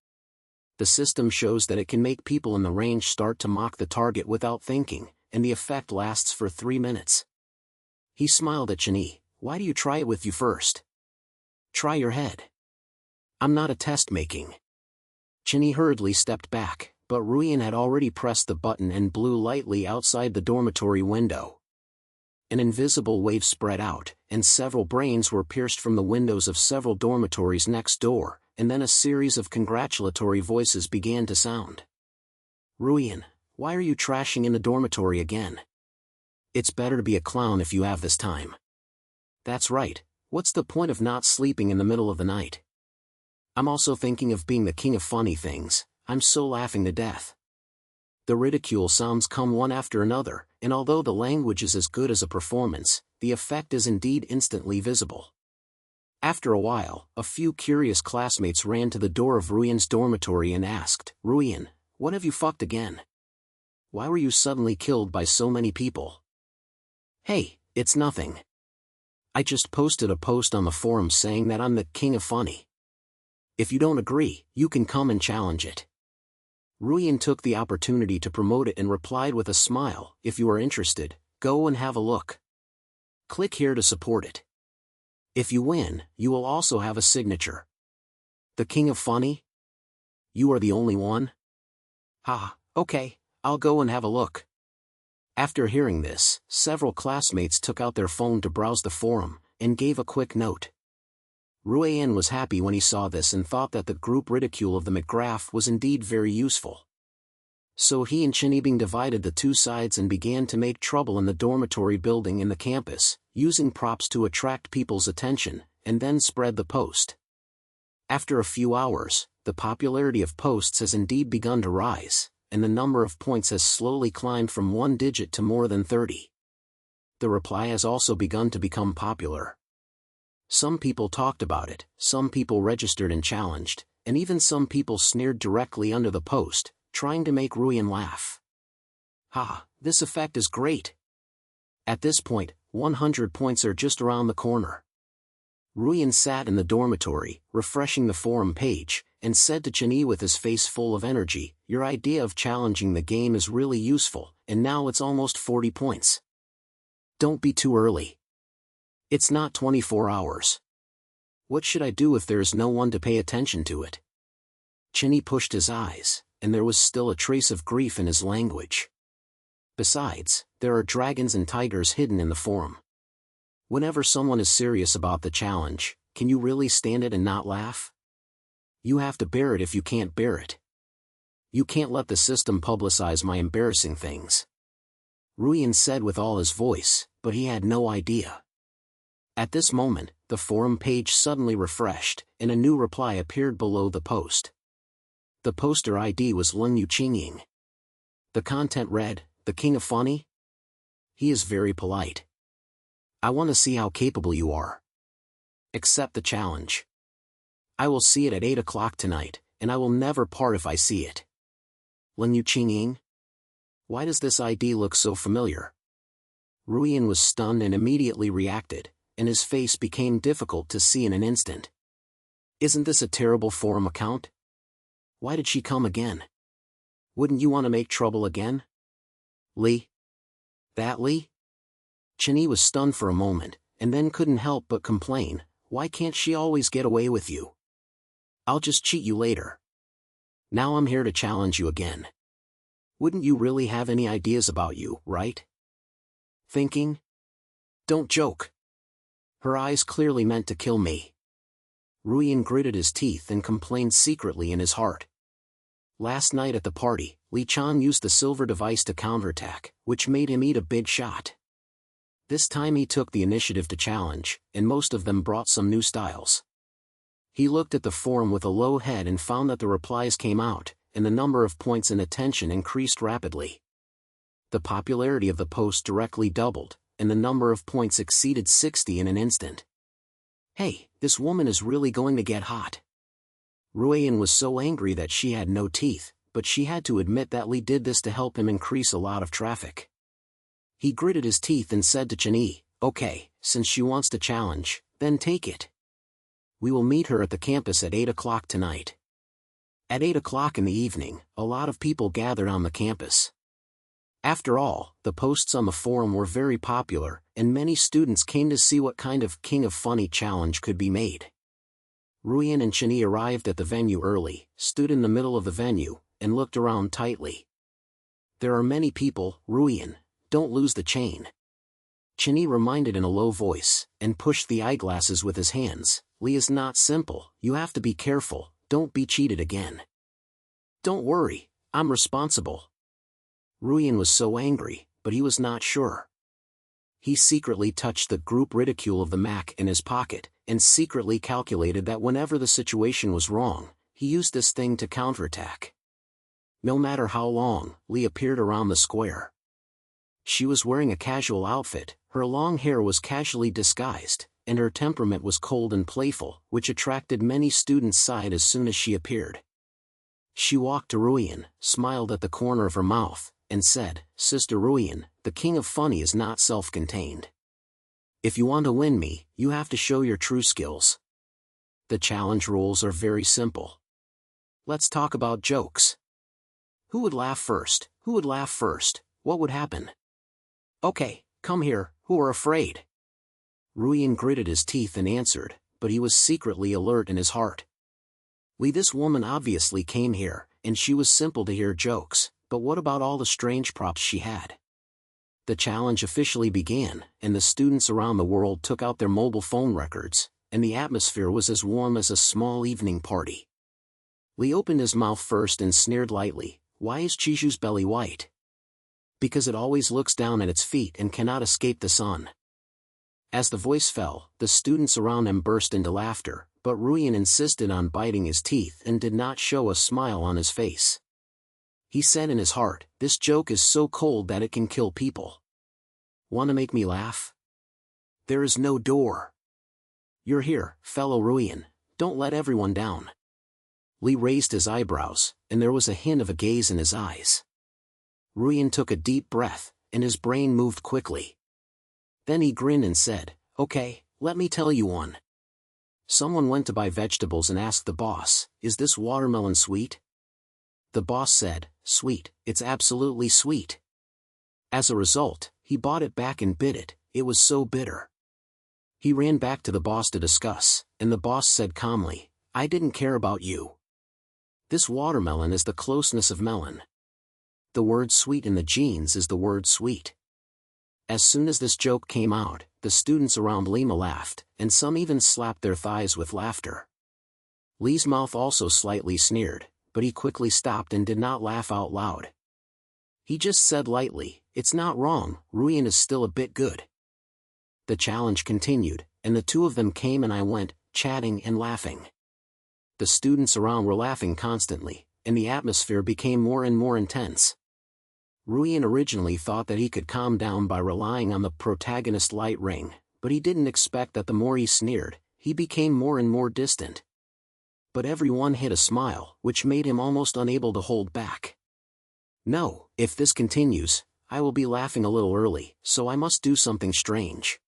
The system shows that it can make people in the range start to mock the target without thinking, and the effect lasts for 3 minutes. He smiled at Chinny. Why do you try it with you first? Try your head. I'm not a test making. Chinny hurriedly stepped back, but Ruien had already pressed the button and blew lightly outside the dormitory window. An invisible wave spread out, and several brains were pierced from the windows of several dormitories next door, and then a series of congratulatory voices began to sound. Ruien, why are you trashing in the dormitory again? It's better to be a clown if you have this time. That's right, what's the point of not sleeping in the middle of the night? I'm also thinking of being the king of funny things. I'm so laughing to death. The ridicule sounds come one after another, and although the language is as good as a performance, the effect is indeed instantly visible. After a while, a few curious classmates ran to the door of Ruien's dormitory and asked, Ruien, what have you fucked again? Why were you suddenly killed by so many people? Hey, it's nothing. I just posted a post on the forum saying that I'm the king of funny. If you don't agree, you can come and challenge it. Ruien took the opportunity to promote it and replied with a smile, if you are interested, go and have a look. Click here to support it. If you win, you will also have a signature. The king of funny? You are the only one? Okay, I'll go and have a look. After hearing this, several classmates took out their phone to browse the forum, and gave a quick note. Ruien was happy when he saw this and thought that the group ridicule of the McGrath was indeed very useful. So he and Chinibing divided the two sides and began to make trouble in the dormitory building in the campus, using props to attract people's attention, and then spread the post. After a few hours, the popularity of posts has indeed begun to rise, and the number of points has slowly climbed from 1 digit to more than 30. The reply has also begun to become popular. Some people talked about it, some people registered and challenged, and even some people sneered directly under the post, trying to make Ruien laugh. This effect is great. At this point, 100 points are just around the corner. Ruien sat in the dormitory, refreshing the forum page, and said to Chinny with his face full of energy, your idea of challenging the game is really useful, and now it's almost 40 points. Don't be too early. It's not 24 hours. What should I do if there is no one to pay attention to it? Chinny pushed his eyes, and there was still a trace of grief in his language. Besides, there are dragons and tigers hidden in the forum. Whenever someone is serious about the challenge, can you really stand it and not laugh? You have to bear it if you can't bear it. You can't let the system publicize my embarrassing things. Ruien said with all his voice, but he had no idea. At this moment, the forum page suddenly refreshed, and a new reply appeared below the post. The poster ID was Lung Yuqingying. The content read, the king of funny? He is very polite. I want to see how capable you are. Accept the challenge. I will see it at 8 o'clock tonight, and I will never part if I see it. Lung Yuqingying? Why does this ID look so familiar? Ruien was stunned and immediately reacted, and his face became difficult to see in an instant. Isn't this a terrible forum account? Why did she come again? Wouldn't you want to make trouble again? Lee? That Lee? Chinny was stunned for a moment, and then couldn't help but complain, why can't she always get away with you? I'll just cheat you later. Now I'm here to challenge you again. Wouldn't you really have any ideas about you, right? Thinking? Don't joke. Her eyes clearly meant to kill me. Ruien gritted his teeth and complained secretly in his heart. Last night at the party, Li Chan used the silver device to counterattack, which made him eat a big shot. This time he took the initiative to challenge, and most of them brought some new styles. He looked at the forum with a low head and found that the replies came out, and the number of points and attention increased rapidly. The popularity of the post directly doubled, and the number of points exceeded 60 in an instant. Hey, this woman is really going to get hot. Ruien was so angry that she had no teeth, but she had to admit that Li did this to help him increase a lot of traffic. He gritted his teeth and said to Chen, okay, since she wants to challenge, then take it. We will meet her at the campus at 8 o'clock tonight. At 8 o'clock in the evening, a lot of people gathered on the campus. After all, the posts on the forum were very popular, and many students came to see what kind of King of Funny challenge could be made. Ruien and Chen arrived at the venue early, stood in the middle of the venue, and looked around tightly. There are many people, Ruien, don't lose the chain. Chen reminded in a low voice, and pushed the eyeglasses with his hands. Li is not simple, you have to be careful, don't be cheated again. Don't worry, I'm responsible. Ruien was so angry, but he was not sure. He secretly touched the group ridicule of the Mac in his pocket, and secretly calculated that whenever the situation was wrong, he used this thing to counterattack. No matter how long, Li appeared around the square. She was wearing a casual outfit, her long hair was casually disguised, and her temperament was cold and playful, which attracted many students' side as soon as she appeared. She walked to Ruien, smiled at the corner of her mouth, and said, Sister Ruien, the King of Funny is not self-contained. If you want to win me, you have to show your true skills. The challenge rules are very simple. Let's talk about jokes. Who would laugh first? Who would laugh first? What would happen? Okay, come here, who are afraid? Ruien gritted his teeth and answered, but he was secretly alert in his heart. Li, this woman obviously came here, and she was simple to hear jokes, but what about all the strange props she had? The challenge officially began, and the students around the world took out their mobile phone records, and the atmosphere was as warm as a small evening party. Li opened his mouth first and sneered lightly, why is Chiju's belly white? Because it always looks down at its feet and cannot escape the sun. As the voice fell, the students around him burst into laughter, but Ruien insisted on biting his teeth and did not show a smile on his face. He said in his heart, this joke is so cold that it can kill people. Want to make me laugh? There is no door. You're here, fellow Ruien, don't let everyone down. Li raised his eyebrows, and there was a hint of a gaze in his eyes. Ruien took a deep breath, and his brain moved quickly. Then he grinned and said, okay, let me tell you one. Someone went to buy vegetables and asked the boss, is this watermelon sweet? The boss said, sweet, it's absolutely sweet. As a result, he bought it back and bit it, it was so bitter. He ran back to the boss to discuss, and the boss said calmly, I didn't care about you. This watermelon is the closeness of melon. The word sweet in the genes is the word sweet. As soon as this joke came out, the students around Lima laughed, and some even slapped their thighs with laughter. Li's mouth also slightly sneered, but he quickly stopped and did not laugh out loud. He just said lightly, it's not wrong, Ruien is still a bit good. The challenge continued, and the two of them came and I went, chatting and laughing. The students around were laughing constantly, and the atmosphere became more and more intense. Ruien originally thought that he could calm down by relying on the protagonist light ring, but he didn't expect that the more he sneered, he became more and more distant. But everyone hid a smile, which made him almost unable to hold back. No, if this continues, I will be laughing a little early, so I must do something strange.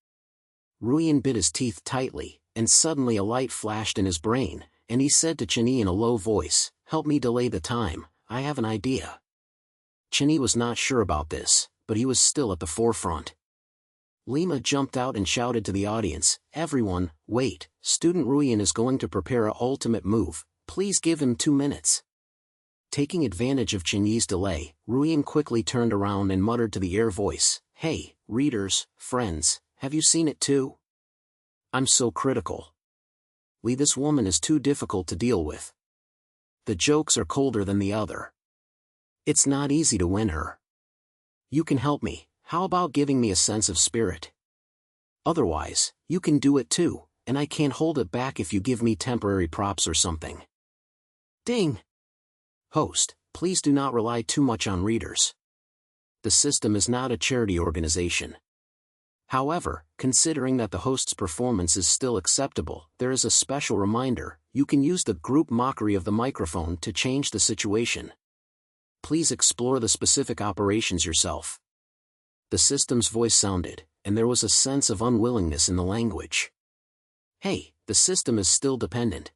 Ruien bit his teeth tightly, and suddenly a light flashed in his brain, and he said to Chenyi in a low voice, help me delay the time, I have an idea. Chenyi was not sure about this, but he was still at the forefront. Lima jumped out and shouted to the audience, everyone, wait, student Ruien is going to prepare a ultimate move, please give him 2 minutes. Taking advantage of Chenyi's delay, Ruien quickly turned around and muttered to the air voice, hey, readers, friends, have you seen it too? I'm so critical. Lee, this woman is too difficult to deal with. The jokes are colder than the other. It's not easy to win her. You can help me. How about giving me a sense of spirit? Otherwise, you can do it too, and I can't hold it back if you give me temporary props or something. Ding! Host, please do not rely too much on readers. The system is not a charity organization. However, considering that the host's performance is still acceptable, there is a special reminder: you can use the group mockery of the microphone to change the situation. Please explore the specific operations yourself. The system's voice sounded, and there was a sense of unwillingness in the language. Hey, the system is still dependent.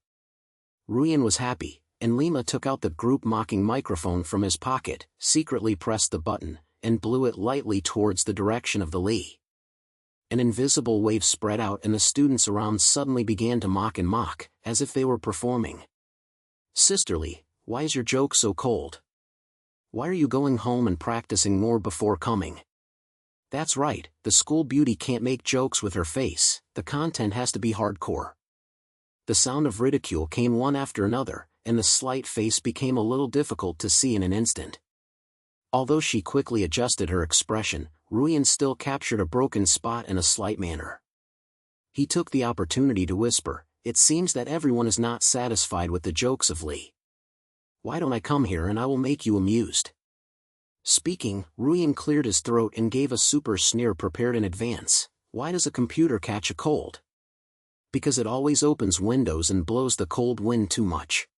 Ruien was happy, and Lima took out the group mocking microphone from his pocket, secretly pressed the button, and blew it lightly towards the direction of the Lee. An invisible wave spread out and the students around suddenly began to mock and mock, as if they were performing. Sisterly, why is your joke so cold? Why are you going home and practicing more before coming? That's right, the school beauty can't make jokes with her face, the content has to be hardcore. The sound of ridicule came one after another, and the slight face became a little difficult to see in an instant. Although she quickly adjusted her expression, Ruien still captured a broken spot in a slight manner. He took the opportunity to whisper, "It seems that everyone is not satisfied with the jokes of Lee. Why don't I come here and I will make you amused?" Speaking, Ruien cleared his throat and gave a super sneer prepared in advance. Why does a computer catch a cold? Because it always opens windows and blows the cold wind too much.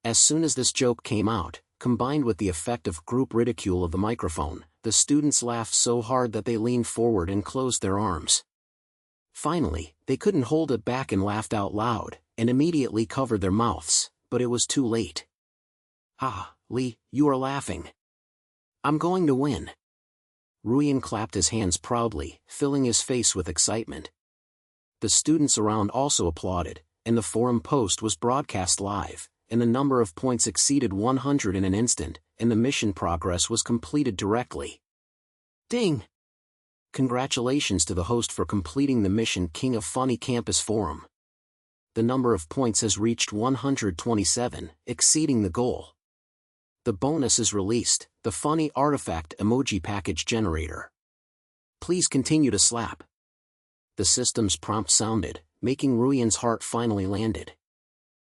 As soon as this joke came out, combined with the effect of group ridicule of the microphone, the students laughed so hard that they leaned forward and closed their arms. Finally, they couldn't hold it back and laughed out loud, and immediately covered their mouths, but it was too late. Ah, Lee, you are laughing. I'm going to win. Ruien clapped his hands proudly, filling his face with excitement. The students around also applauded, and the forum post was broadcast live, and the number of points exceeded 100 in an instant, and the mission progress was completed directly. Ding! Congratulations to the host for completing the mission King of Funny Campus Forum. The number of points has reached 127, exceeding the goal. The bonus is released, the Funny Artifact Emoji Package Generator. Please continue to slap. The system's prompt sounded, making Ruien's heart finally landed.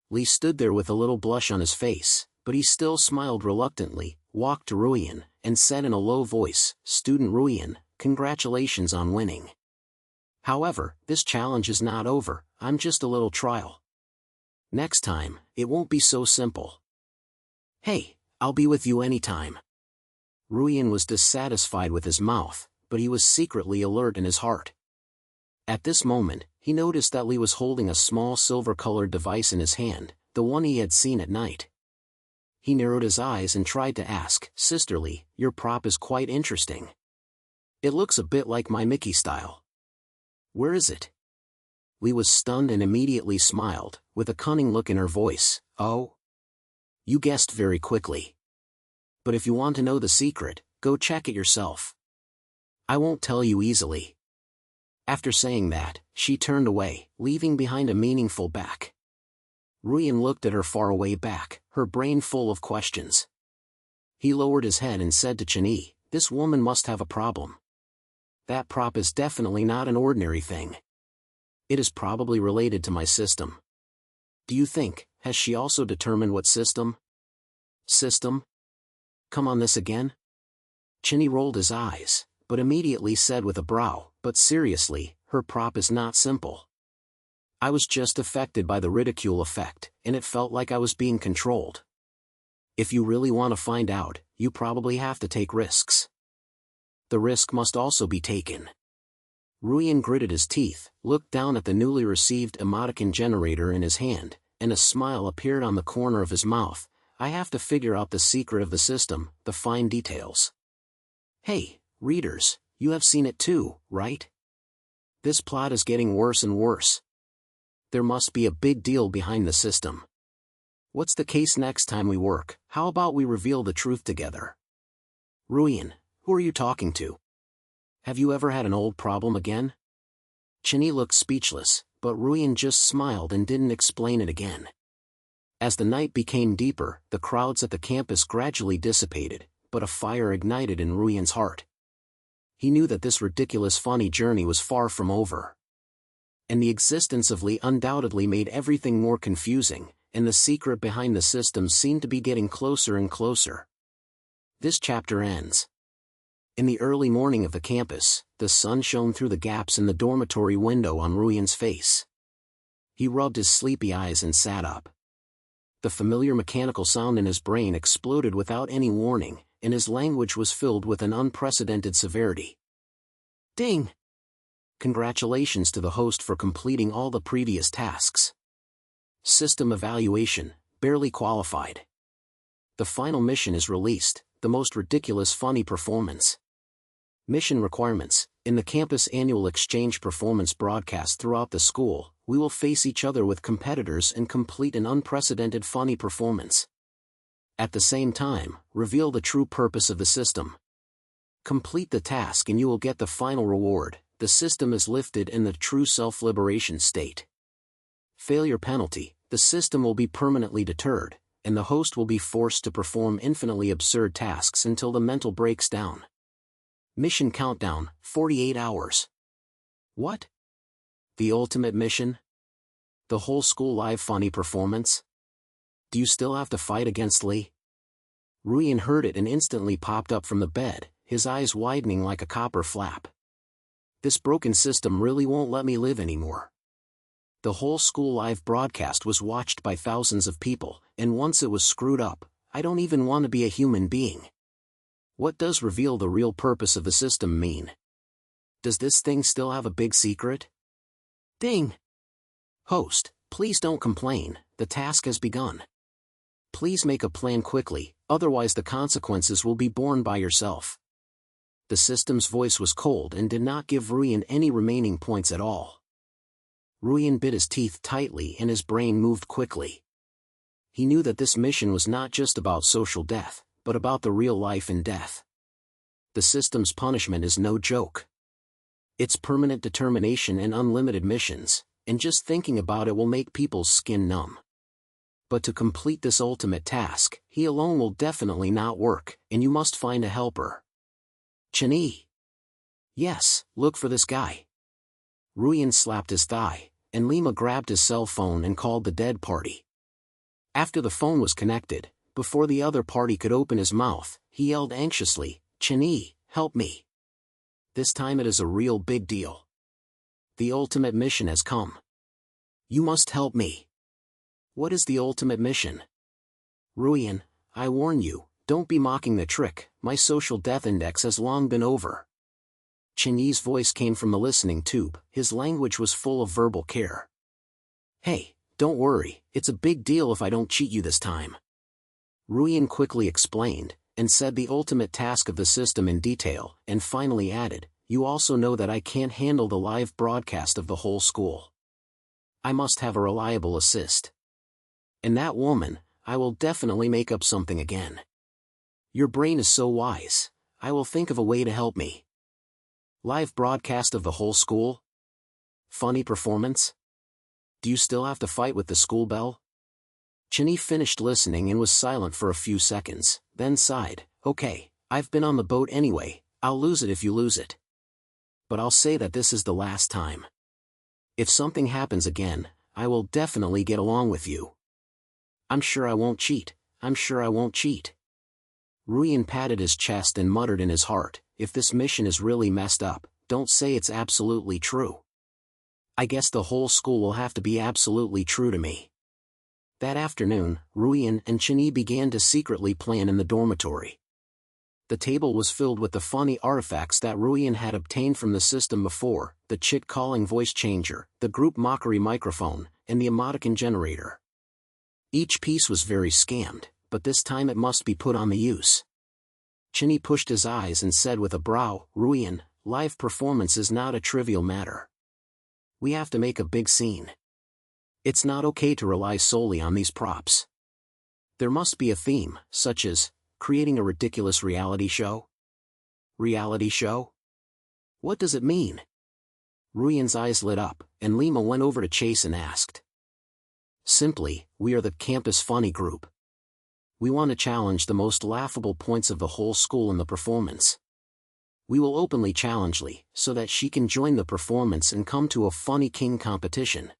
Lee stood there with a little blush on his face, but he still smiled reluctantly, walked to Ruien, and said in a low voice, "Student Ruien, congratulations on winning. However, this challenge is not over, I'm just a little trial. Next time, it won't be so simple. Hey, I'll be with you anytime." Ruien was dissatisfied with his mouth, but he was secretly alert in his heart. At this moment, he noticed that Lee was holding a small silver-colored device in his hand, the one he had seen at night. He narrowed his eyes and tried to ask, "Sisterly, your prop is quite interesting. It looks a bit like my Mickey style. Where is it?" Lee was stunned and immediately smiled, with a cunning look in her voice. "Oh? You guessed very quickly. But if you want to know the secret, go check it yourself. I won't tell you easily." After saying that, she turned away, leaving behind a meaningful back. Ruien looked at her faraway back, her brain full of questions. He lowered his head and said to Chani, "This woman must have a problem. That prop is definitely not an ordinary thing. It is probably related to my system. Do you think, has she also determined what system? System? Come on this again?" Chani rolled his eyes, but immediately said with a brow, "But seriously, her prop is not simple. I was just affected by the ridicule effect, and it felt like I was being controlled. If you really want to find out, you probably have to take risks. The risk must also be taken." Ruien gritted his teeth, looked down at the newly received emoticon generator in his hand, and a smile appeared on the corner of his mouth. "I have to figure out the secret of the system, the fine details. Hey, readers, you have seen it too, right? This plot is getting worse and worse. There must be a big deal behind the system. What's the case next time we work? How about we reveal the truth together? Ruien, who are you talking to?" Have you ever had an old problem again? Chinny looked speechless, but Ruien just smiled and didn't explain it again. As the night became deeper, the crowds at the campus gradually dissipated, but a fire ignited in Ruien's heart. He knew that this ridiculous funny journey was far from over. And the existence of Lee undoubtedly made everything more confusing, and the secret behind the system seemed to be getting closer and closer. This chapter ends. In the early morning of the campus, the sun shone through the gaps in the dormitory window on Ruien's face. He rubbed his sleepy eyes and sat up. The familiar mechanical sound in his brain exploded without any warning, and his language was filled with an unprecedented severity. Ding! Congratulations to the host for completing all the previous tasks. System evaluation, barely qualified. The final mission is released, the most ridiculous funny performance. Mission requirements: in the campus annual exchange performance broadcast throughout the school, we will face each other with competitors and complete an unprecedented funny performance. At the same time, reveal the true purpose of the system. Complete the task and you will get the final reward. The system is lifted in the true self-liberation state. Failure penalty: the system will be permanently deterred, and the host will be forced to perform infinitely absurd tasks until the mental breaks down. Mission countdown: 48 hours. What? The ultimate mission? The whole school live funny performance? Do you still have to fight against Lee? Ruien heard it and instantly popped up from the bed, his eyes widening like a copper flap. This broken system really won't let me live anymore. The whole school live broadcast was watched by thousands of people, and once it was screwed up, I don't even want to be a human being. What does reveal the real purpose of the system mean? Does this thing still have a big secret? Ding! Host, please don't complain, the task has begun. Please make a plan quickly, otherwise the consequences will be borne by yourself. The system's voice was cold and did not give Ruien any remaining points at all. Ruien bit his teeth tightly and his brain moved quickly. He knew that this mission was not just about social death, but about the real life and death. The system's punishment is no joke. It's permanent determination and unlimited missions, and just thinking about it will make people's skin numb. But to complete this ultimate task, he alone will definitely not work, and you must find a helper. Chinny. Yes, look for this guy. Ruien slapped his thigh, and Lima grabbed his cell phone and called the dead party. After the phone was connected, before the other party could open his mouth, he yelled anxiously, "Chinny, help me. This time it is a real big deal. The ultimate mission has come. You must help me." What is the ultimate mission? Ruien, I warn you, don't be mocking the trick, my social death index has long been over. Chinny's voice came from the listening tube, his language was full of verbal care. Hey, don't worry, it's a big deal if I don't cheat you this time. Ruien quickly explained, and said the ultimate task of the system in detail, and finally added, you also know that I can't handle the live broadcast of the whole school. I must have a reliable assist. And that woman, I will definitely make up something again. Your brain is so wise, I will think of a way to help me. Live broadcast of the whole school? Funny performance? Do you still have to fight with the school bell? Chinny finished listening and was silent for a few seconds, then sighed, okay, I've been on the boat anyway, I'll lose it if you lose it. But I'll say that this is the last time. If something happens again, I will definitely get along with you. I'm sure I won't cheat, I'm sure I won't cheat. Ruien patted his chest and muttered in his heart, if this mission is really messed up, don't say it's absolutely true. I guess the whole school will have to be absolutely true to me. That afternoon, Ruien and Chinny began to secretly plan in the dormitory. The table was filled with the funny artifacts that Ruien had obtained from the system before, the chit-calling voice changer, the group mockery microphone, and the emoticon generator. Each piece was very scammed, but this time it must be put on the use. Chinny pushed his eyes and said with a brow, Ruien, live performance is not a trivial matter. We have to make a big scene. It's not okay to rely solely on these props. There must be a theme, such as, creating a ridiculous reality show? Reality show? What does it mean? Ruien's eyes lit up, and Lima went over to Chase and asked. Simply, we are the campus funny group. We want to challenge the most laughable points of the whole school in the performance. We will openly challenge Lee, so that she can join the performance and come to a funny king competition.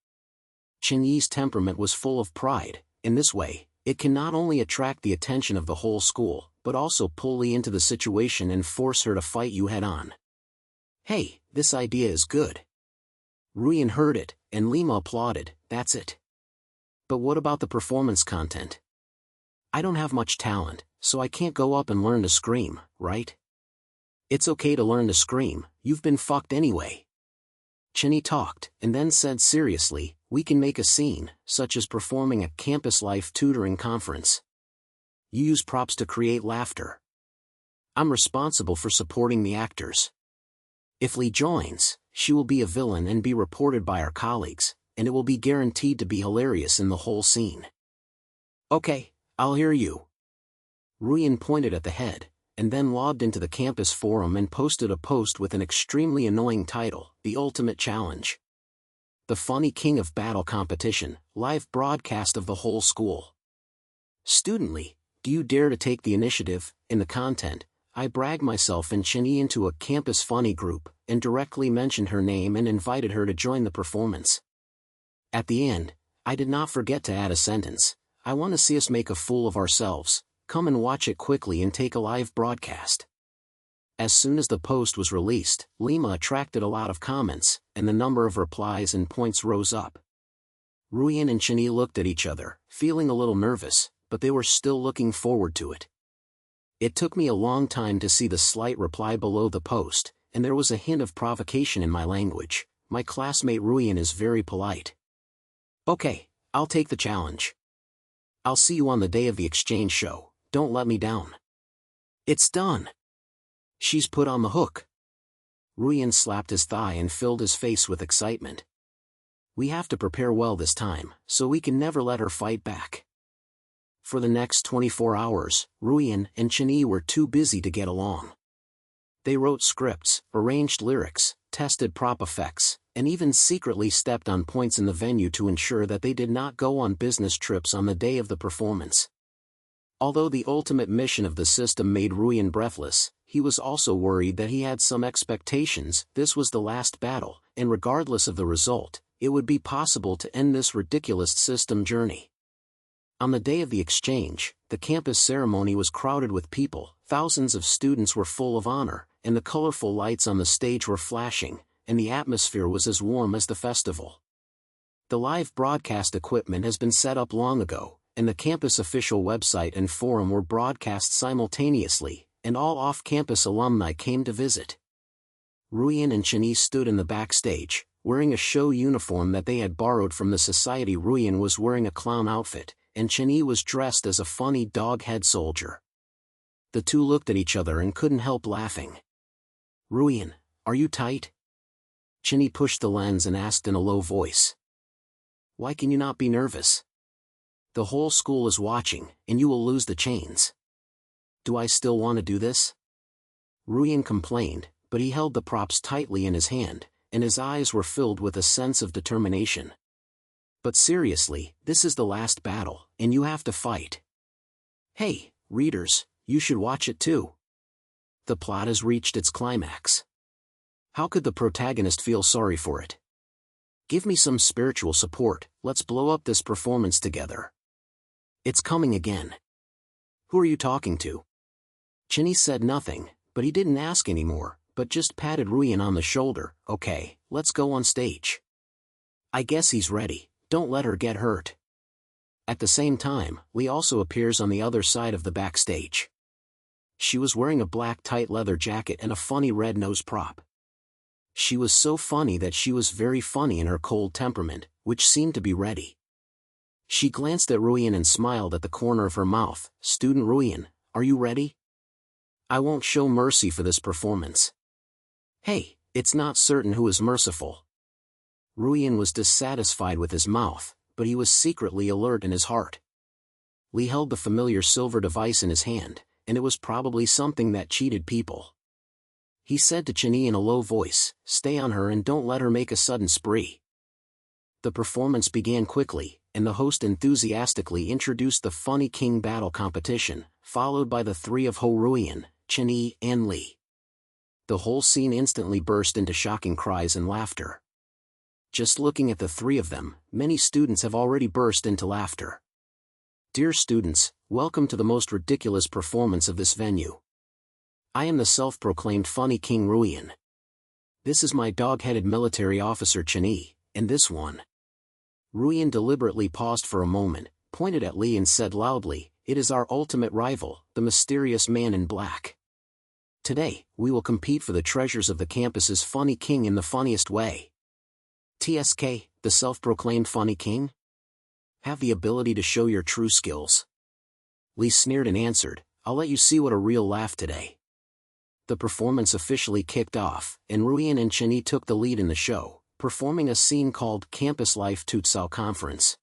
Chinyi's temperament was full of pride. In this way, it can not only attract the attention of the whole school, but also pull Lee into the situation and force her to fight you head on. Hey, this idea is good. Ruien heard it, and Lima applauded. That's it. But what about the performance content? I don't have much talent, so I can't go up and learn to scream, right? It's okay to learn to scream, you've been fucked anyway. Chinny talked, and then said seriously, we can make a scene, such as performing a campus life tutoring conference. You use props to create laughter. I'm responsible for supporting the actors. If Lee joins, she will be a villain and be reported by our colleagues, and it will be guaranteed to be hilarious in the whole scene. Okay, I'll hear you. Ruien pointed at the head, and then logged into the campus forum and posted a post with an extremely annoying title, The Ultimate Challenge. The Funny King of Battle Competition, live broadcast of the whole school. Studently, do you dare to take the initiative? In the content, I brag myself and Chinny into a campus funny group, and directly mentioned her name and invited her to join the performance. At the end, I did not forget to add a sentence. I want to see us make a fool of ourselves. Come and watch it quickly and take a live broadcast. As soon as the post was released, Lima attracted a lot of comments, and the number of replies and points rose up. Ruien and Chinny looked at each other, feeling a little nervous, but they were still looking forward to it. It took me a long time to see the slight reply below the post, and there was a hint of provocation in my language. My classmate Ruien is very polite. Okay, I'll take the challenge. I'll see you on the day of the exchange show, don't let me down. It's done. She's put on the hook. Ruien slapped his thigh and filled his face with excitement. We have to prepare well this time, so we can never let her fight back. For the next 24 hours, Ruien and Chinny were too busy to get along. They wrote scripts, arranged lyrics, tested prop effects, and even secretly stepped on points in the venue to ensure that they did not go on business trips on the day of the performance. Although the ultimate mission of the system made Ruien breathless, he was also worried that he had some expectations. This was the last battle, and regardless of the result, it would be possible to end this ridiculous system journey. On the day of the exchange, the campus ceremony was crowded with people. Thousands of students were full of honor, and the colorful lights on the stage were flashing, and the atmosphere was as warm as the festival. The live broadcast equipment has been set up long ago, and the campus official website and forum were broadcast simultaneously, and all off-campus alumni came to visit. Ruien and Chinny stood in the backstage, wearing a show uniform that they had borrowed from the society. Ruien was wearing a clown outfit, and Chinny was dressed as a funny dog-head soldier. The two looked at each other and couldn't help laughing. Ruien, are you tight? Chinny pushed the lens and asked in a low voice. Why can you not be nervous? The whole school is watching, and you will lose the chains. Do I still want to do this? Ruien complained, but he held the props tightly in his hand, and his eyes were filled with a sense of determination. But seriously, this is the last battle, and you have to fight. Hey, readers, you should watch it too. The plot has reached its climax. How could the protagonist feel sorry for it? Give me some spiritual support, let's blow up this performance together. It's coming again. Who are you talking to? Chinny said nothing, but he didn't ask anymore, but just patted Ruien on the shoulder. Okay, let's go on stage. I guess he's ready, don't let her get hurt. At the same time, Lee also appears on the other side of the backstage. She was wearing a black tight leather jacket and a funny red nose prop. She was so funny that she was very funny in her cold temperament, which seemed to be ready. She glanced at Ruien and smiled at the corner of her mouth. Student Ruien, are you ready? I won't show mercy for this performance. Hey, it's not certain who is merciful. Ruien was dissatisfied with his mouth, but he was secretly alert in his heart. Lee held the familiar silver device in his hand, and it was probably something that cheated people. He said to Chinny in a low voice, "Stay on her and don't let her make a sudden spree." The performance began quickly, and the host enthusiastically introduced the Funny King Battle competition, followed by the three of Ruien, Chinny, and Lee. The whole scene instantly burst into shocking cries and laughter. Just looking at the three of them, many students have already burst into laughter. Dear students, welcome to the most ridiculous performance of this venue. I am the self-proclaimed Funny King Ruien. This is my dog-headed military officer Chinny, and this one. Ruien deliberately paused for a moment, pointed at Lee and said loudly, "It is our ultimate rival, the mysterious man in black. Today, we will compete for the treasures of the campus's Funny King in the funniest way. TSK, the self-proclaimed Funny King? Have the ability to show your true skills." Lee sneered and answered, "I'll let you see what a real laugh today." The performance officially kicked off, and Ruien and Chinny took the lead in the show, performing a scene called Campus Life Tutsal Conference.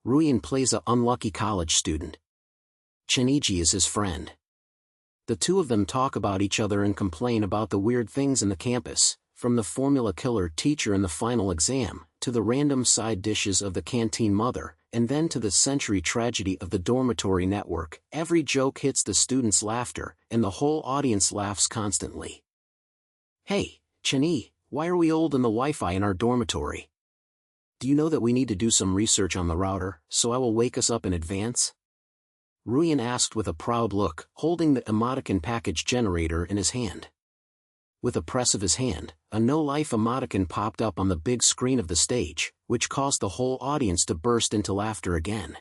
Ruien plays a unlucky college student. Chinny is his friend. The two of them talk about each other and complain about the weird things in the campus, from the formula killer teacher in the final exam, to the random side dishes of the canteen mother, and then to the century tragedy of the dormitory network. Every joke hits the students' laughter, and the whole audience laughs constantly. "Hey, Chinny, why are we old in the Wi-Fi in our dormitory? Do you know that we need to do some research on the router, so I will wake us up in advance?" Ruien asked with a proud look, holding the emoticon package generator in his hand. With a press of his hand, a no-life emoticon popped up on the big screen of the stage, which caused the whole audience to burst into laughter again.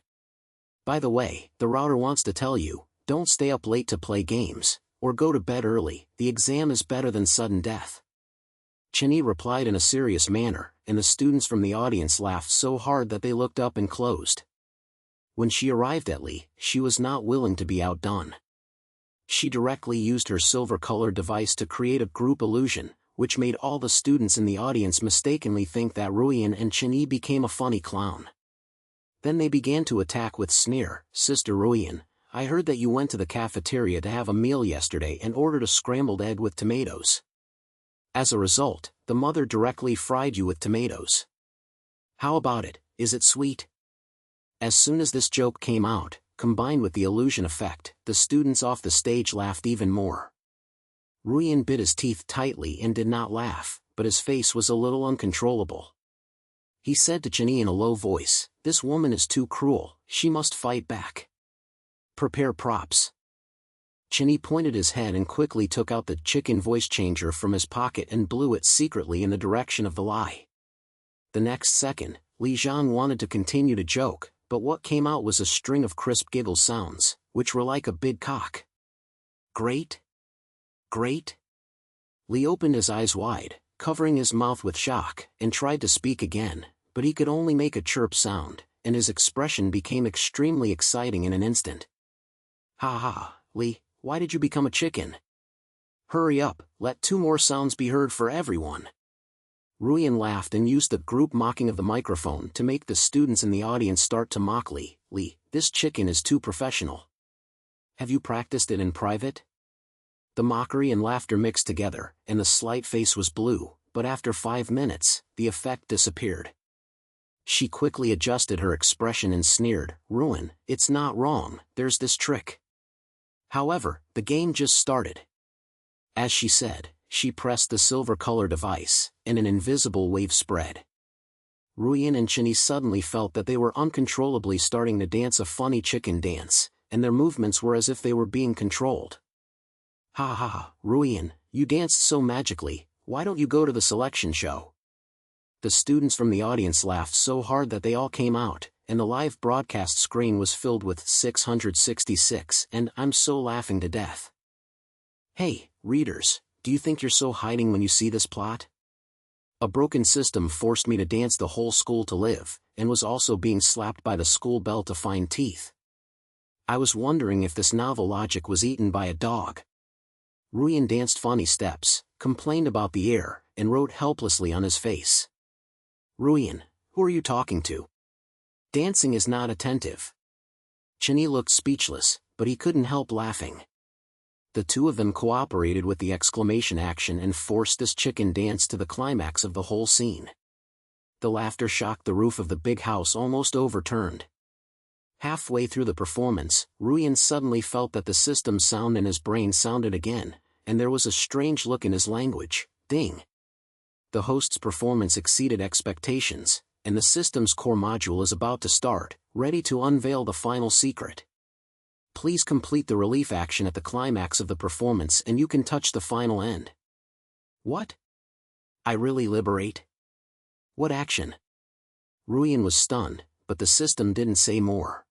"By the way, the router wants to tell you, don't stay up late to play games, or go to bed early, the exam is better than sudden death." Chinny replied in a serious manner, and the students from the audience laughed so hard that they looked up and closed. When she arrived at Lee, she was not willing to be outdone. She directly used her silver-colored device to create a group illusion, which made all the students in the audience mistakenly think that Ruien and Chinny became a funny clown. Then they began to attack with sneer, "Sister Ruien, I heard that you went to the cafeteria to have a meal yesterday and ordered a scrambled egg with tomatoes. As a result, the mother directly fried you with tomatoes. How about it, is it sweet?" As soon as this joke came out, combined with the illusion effect, the students off the stage laughed even more. Ruien bit his teeth tightly and did not laugh, but his face was a little uncontrollable. He said to Chinny in a low voice, "This woman is too cruel, she must fight back. Prepare props." Chinny pointed his head and quickly took out the chicken voice changer from his pocket and blew it secretly in the direction of the lie. The next second, Li Zhang wanted to continue to joke, but what came out was a string of crisp giggle sounds, which were like a big cock. "Great? Great?" Li opened his eyes wide, covering his mouth with shock, and tried to speak again, but he could only make a chirp sound, and his expression became extremely exciting in an instant. "Ha ha, Li, why did you become a chicken? Hurry up, let two more sounds be heard for everyone." Ruien laughed and used the group mocking of the microphone to make the students in the audience start to mock Lee. "Lee, this chicken is too professional. Have you practiced it in private?" The mockery and laughter mixed together, and the slight face was blue, but after 5 minutes, the effect disappeared. She quickly adjusted her expression and sneered, "Ruien, it's not wrong, there's this trick." However, the game just started. As she said, she pressed the silver color device, and an invisible wave spread. Ruien and Chinny suddenly felt that they were uncontrollably starting to dance a funny chicken dance, and their movements were as if they were being controlled. "Ha ha, Ruien, you danced so magically, why don't you go to the selection show?" The students from the audience laughed so hard that they all came out, and the live broadcast screen was filled with 666 and "I'm so laughing to death." Hey, readers, do you think you're so hiding when you see this plot? A broken system forced me to dance the whole school to live, and was also being slapped by the school bell to find teeth. I was wondering if this novel logic was eaten by a dog. Ruien danced funny steps, complained about the air, and wrote helplessly on his face. "Ruien, who are you talking to? Dancing is not attentive." Chinny looked speechless, but he couldn't help laughing. The two of them cooperated with the exclamation action and forced this chicken dance to the climax of the whole scene. The laughter shocked the roof of the big house almost overturned. Halfway through the performance, Ruien suddenly felt that the system sound in his brain sounded again, and there was a strange look in his language. Ding! The host's performance exceeded expectations, and the system's core module is about to start, ready to unveil the final secret. Please complete the relief action at the climax of the performance and you can touch the final end. What? I really liberate? What action? Ruien was stunned, but the system didn't say more.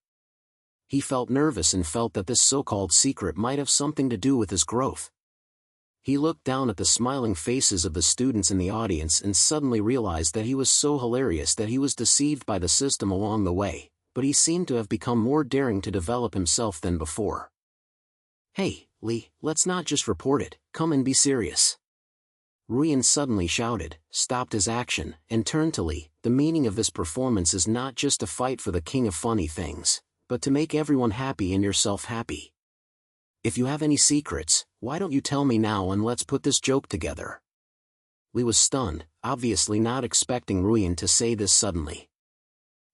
He felt nervous and felt that this so-called secret might have something to do with his growth. He looked down at the smiling faces of the students in the audience and suddenly realized that he was so hilarious that he was deceived by the system along the way, but he seemed to have become more daring to develop himself than before. Hey, Lee, let's not just report it, come and be serious. Ruien suddenly shouted, stopped his action, and turned to Lee. The meaning of this performance is not just to fight for the king of funny things, but to make everyone happy and yourself happy. If you have any secrets, why don't you tell me now and let's put this joke together. Lee was stunned, obviously not expecting Ruien to say this suddenly.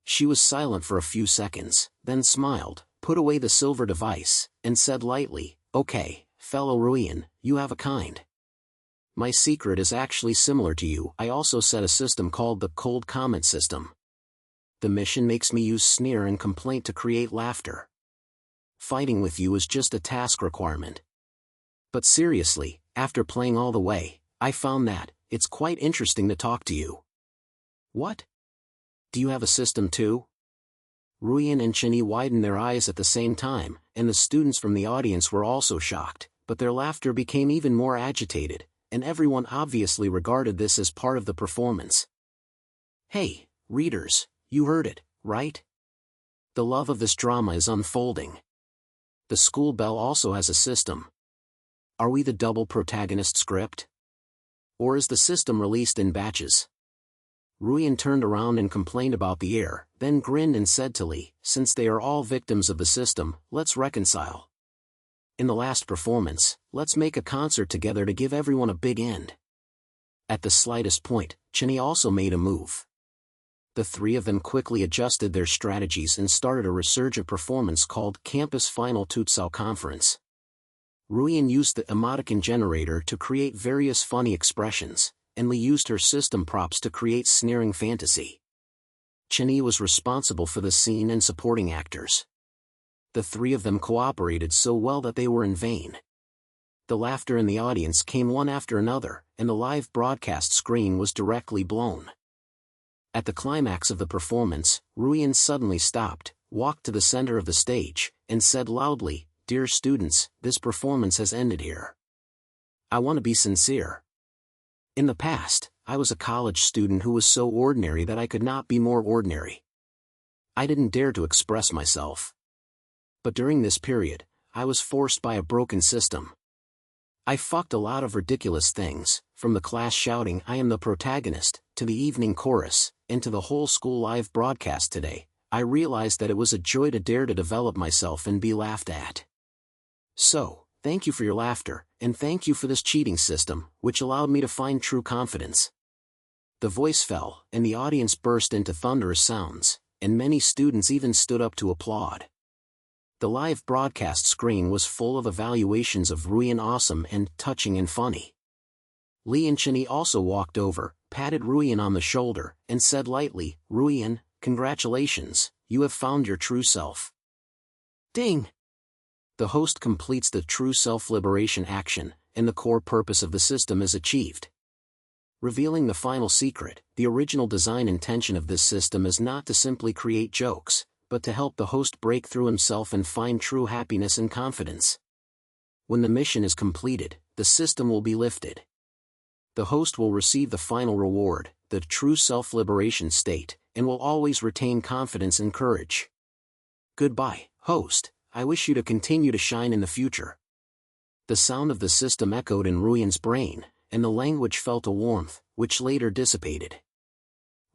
She was silent for a few seconds, then smiled, put away the silver device, and said lightly, okay, fellow Ruien, you have a kind. My secret is actually similar to you. I also set a system called the cold comment system. The mission makes me use sneer and complaint to create laughter. Fighting with you is just a task requirement. But seriously, after playing all the way, I found that it's quite interesting to talk to you. What? Do you have a system too? Ruien and Chinny widened their eyes at the same time, and the students from the audience were also shocked, but their laughter became even more agitated, and everyone obviously regarded this as part of the performance. Hey, readers, you heard it, right? The love of this drama is unfolding. The school bell also has a system. Are we the double protagonist script? Or is the system released in batches? Ruien turned around and complained about the air, then grinned and said to Lee, since they are all victims of the system, let's reconcile. In the last performance, let's make a concert together to give everyone a big end. At the slightest point, Chinny also made a move. The three of them quickly adjusted their strategies and started a resurgent performance called Campus Final Tutsao Conference. Ruien used the emoticon generator to create various funny expressions, and Lee used her system props to create sneering fantasy. Chinny was responsible for the scene and supporting actors. The three of them cooperated so well that they were in vain. The laughter in the audience came one after another, and the live broadcast screen was directly blown. At the climax of the performance, Ruien suddenly stopped, walked to the center of the stage, and said loudly, "Dear students, this performance has ended here. I want to be sincere. In the past, I was a college student who was so ordinary that I could not be more ordinary. I didn't dare to express myself. But during this period, I was forced by a broken system. I fucked a lot of ridiculous things, from the class shouting 'I am the protagonist,' to the evening chorus, and to the whole school live broadcast today. I realized that it was a joy to dare to develop myself and be laughed at. So, thank you for your laughter, and thank you for this cheating system, which allowed me to find true confidence." The voice fell, and the audience burst into thunderous sounds, and many students even stood up to applaud. The live broadcast screen was full of evaluations of Ruien awesome and touching and funny. Lee and Chinny also walked over, patted Ruien on the shoulder, and said lightly, "Ruien, congratulations, you have found your true self." Ding! The host completes the true self-liberation action, and the core purpose of the system is achieved. Revealing the final secret, the original design intention of this system is not to simply create jokes, but to help the host break through himself and find true happiness and confidence. When the mission is completed, the system will be lifted. The host will receive the final reward, the true self-liberation state, and will always retain confidence and courage. Goodbye, host. I wish you to continue to shine in the future. The sound of the system echoed in Ruien's brain, and the language felt a warmth, which later dissipated.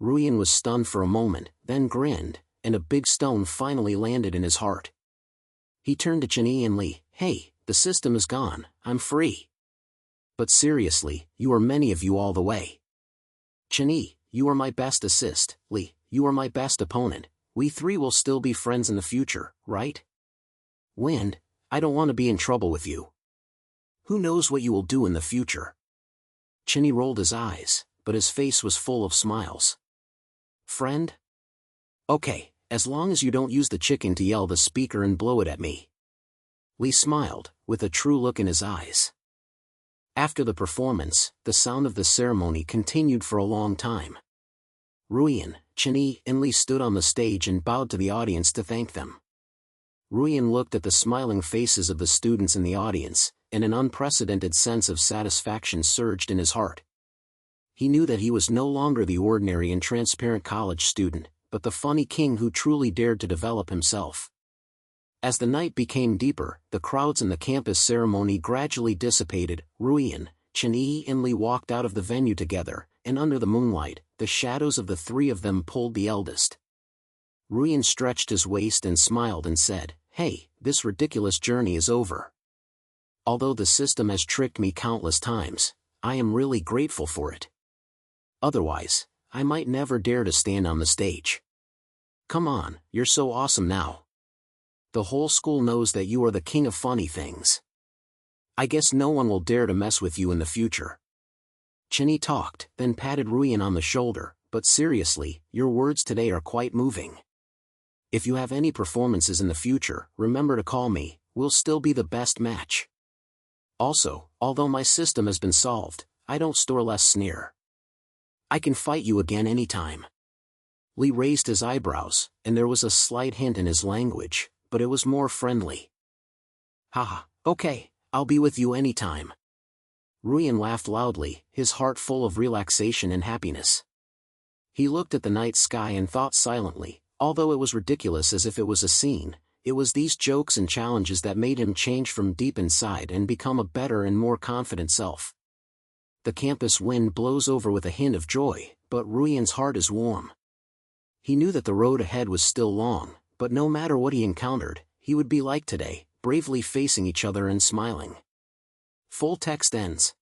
Ruien was stunned for a moment, then grinned, and a big stone finally landed in his heart. He turned to Chinny and Lee. "Hey, the system is gone, I'm free. But seriously, you are many of you all the way. Chani, you are my best assist, Li, you are my best opponent, we three will still be friends in the future, right? Wind, I don't want to be in trouble with you. Who knows what you will do in the future? Chani rolled his eyes, but his face was full of smiles. Friend? Okay, as long as you don't use the chicken to yell the speaker and blow it at me. Li smiled, with a true look in his eyes. After the performance, the sound of the ceremony continued for a long time. Ruien, Chani, and Li stood on the stage and bowed to the audience to thank them. Ruien looked at the smiling faces of the students in the audience, and an unprecedented sense of satisfaction surged in his heart. He knew that he was no longer the ordinary and transparent college student, but the funny king who truly dared to develop himself. As the night became deeper, the crowds in the campus ceremony gradually dissipated. Ruien, Chani, and Li walked out of the venue together, and under the moonlight, the shadows of the three of them pulled the eldest. Ruien stretched his waist and smiled and said, "Hey, this ridiculous journey is over. Although the system has tricked me countless times, I am really grateful for it. Otherwise, I might never dare to stand on the stage. Come on, you're so awesome now. The whole school knows that you are the king of funny things. I guess no one will dare to mess with you in the future." Chani talked, then patted Ruien on the shoulder, "But seriously, your words today are quite moving. If you have any performances in the future, remember to call me, we'll still be the best match. Also, although my system has been solved, I don't store less sneer. I can fight you again anytime." Li raised his eyebrows, and there was a slight hint in his language, but it was more friendly. "Haha, okay, I'll be with you anytime." Ruien laughed loudly, his heart full of relaxation and happiness. He looked at the night sky and thought silently, although it was ridiculous as if it was a scene, it was these jokes and challenges that made him change from deep inside and become a better and more confident self. The campus wind blows over with a hint of joy, but Ruien's heart is warm. He knew that the road ahead was still long, but no matter what he encountered, he would be like today, bravely facing each other and smiling. Full text ends.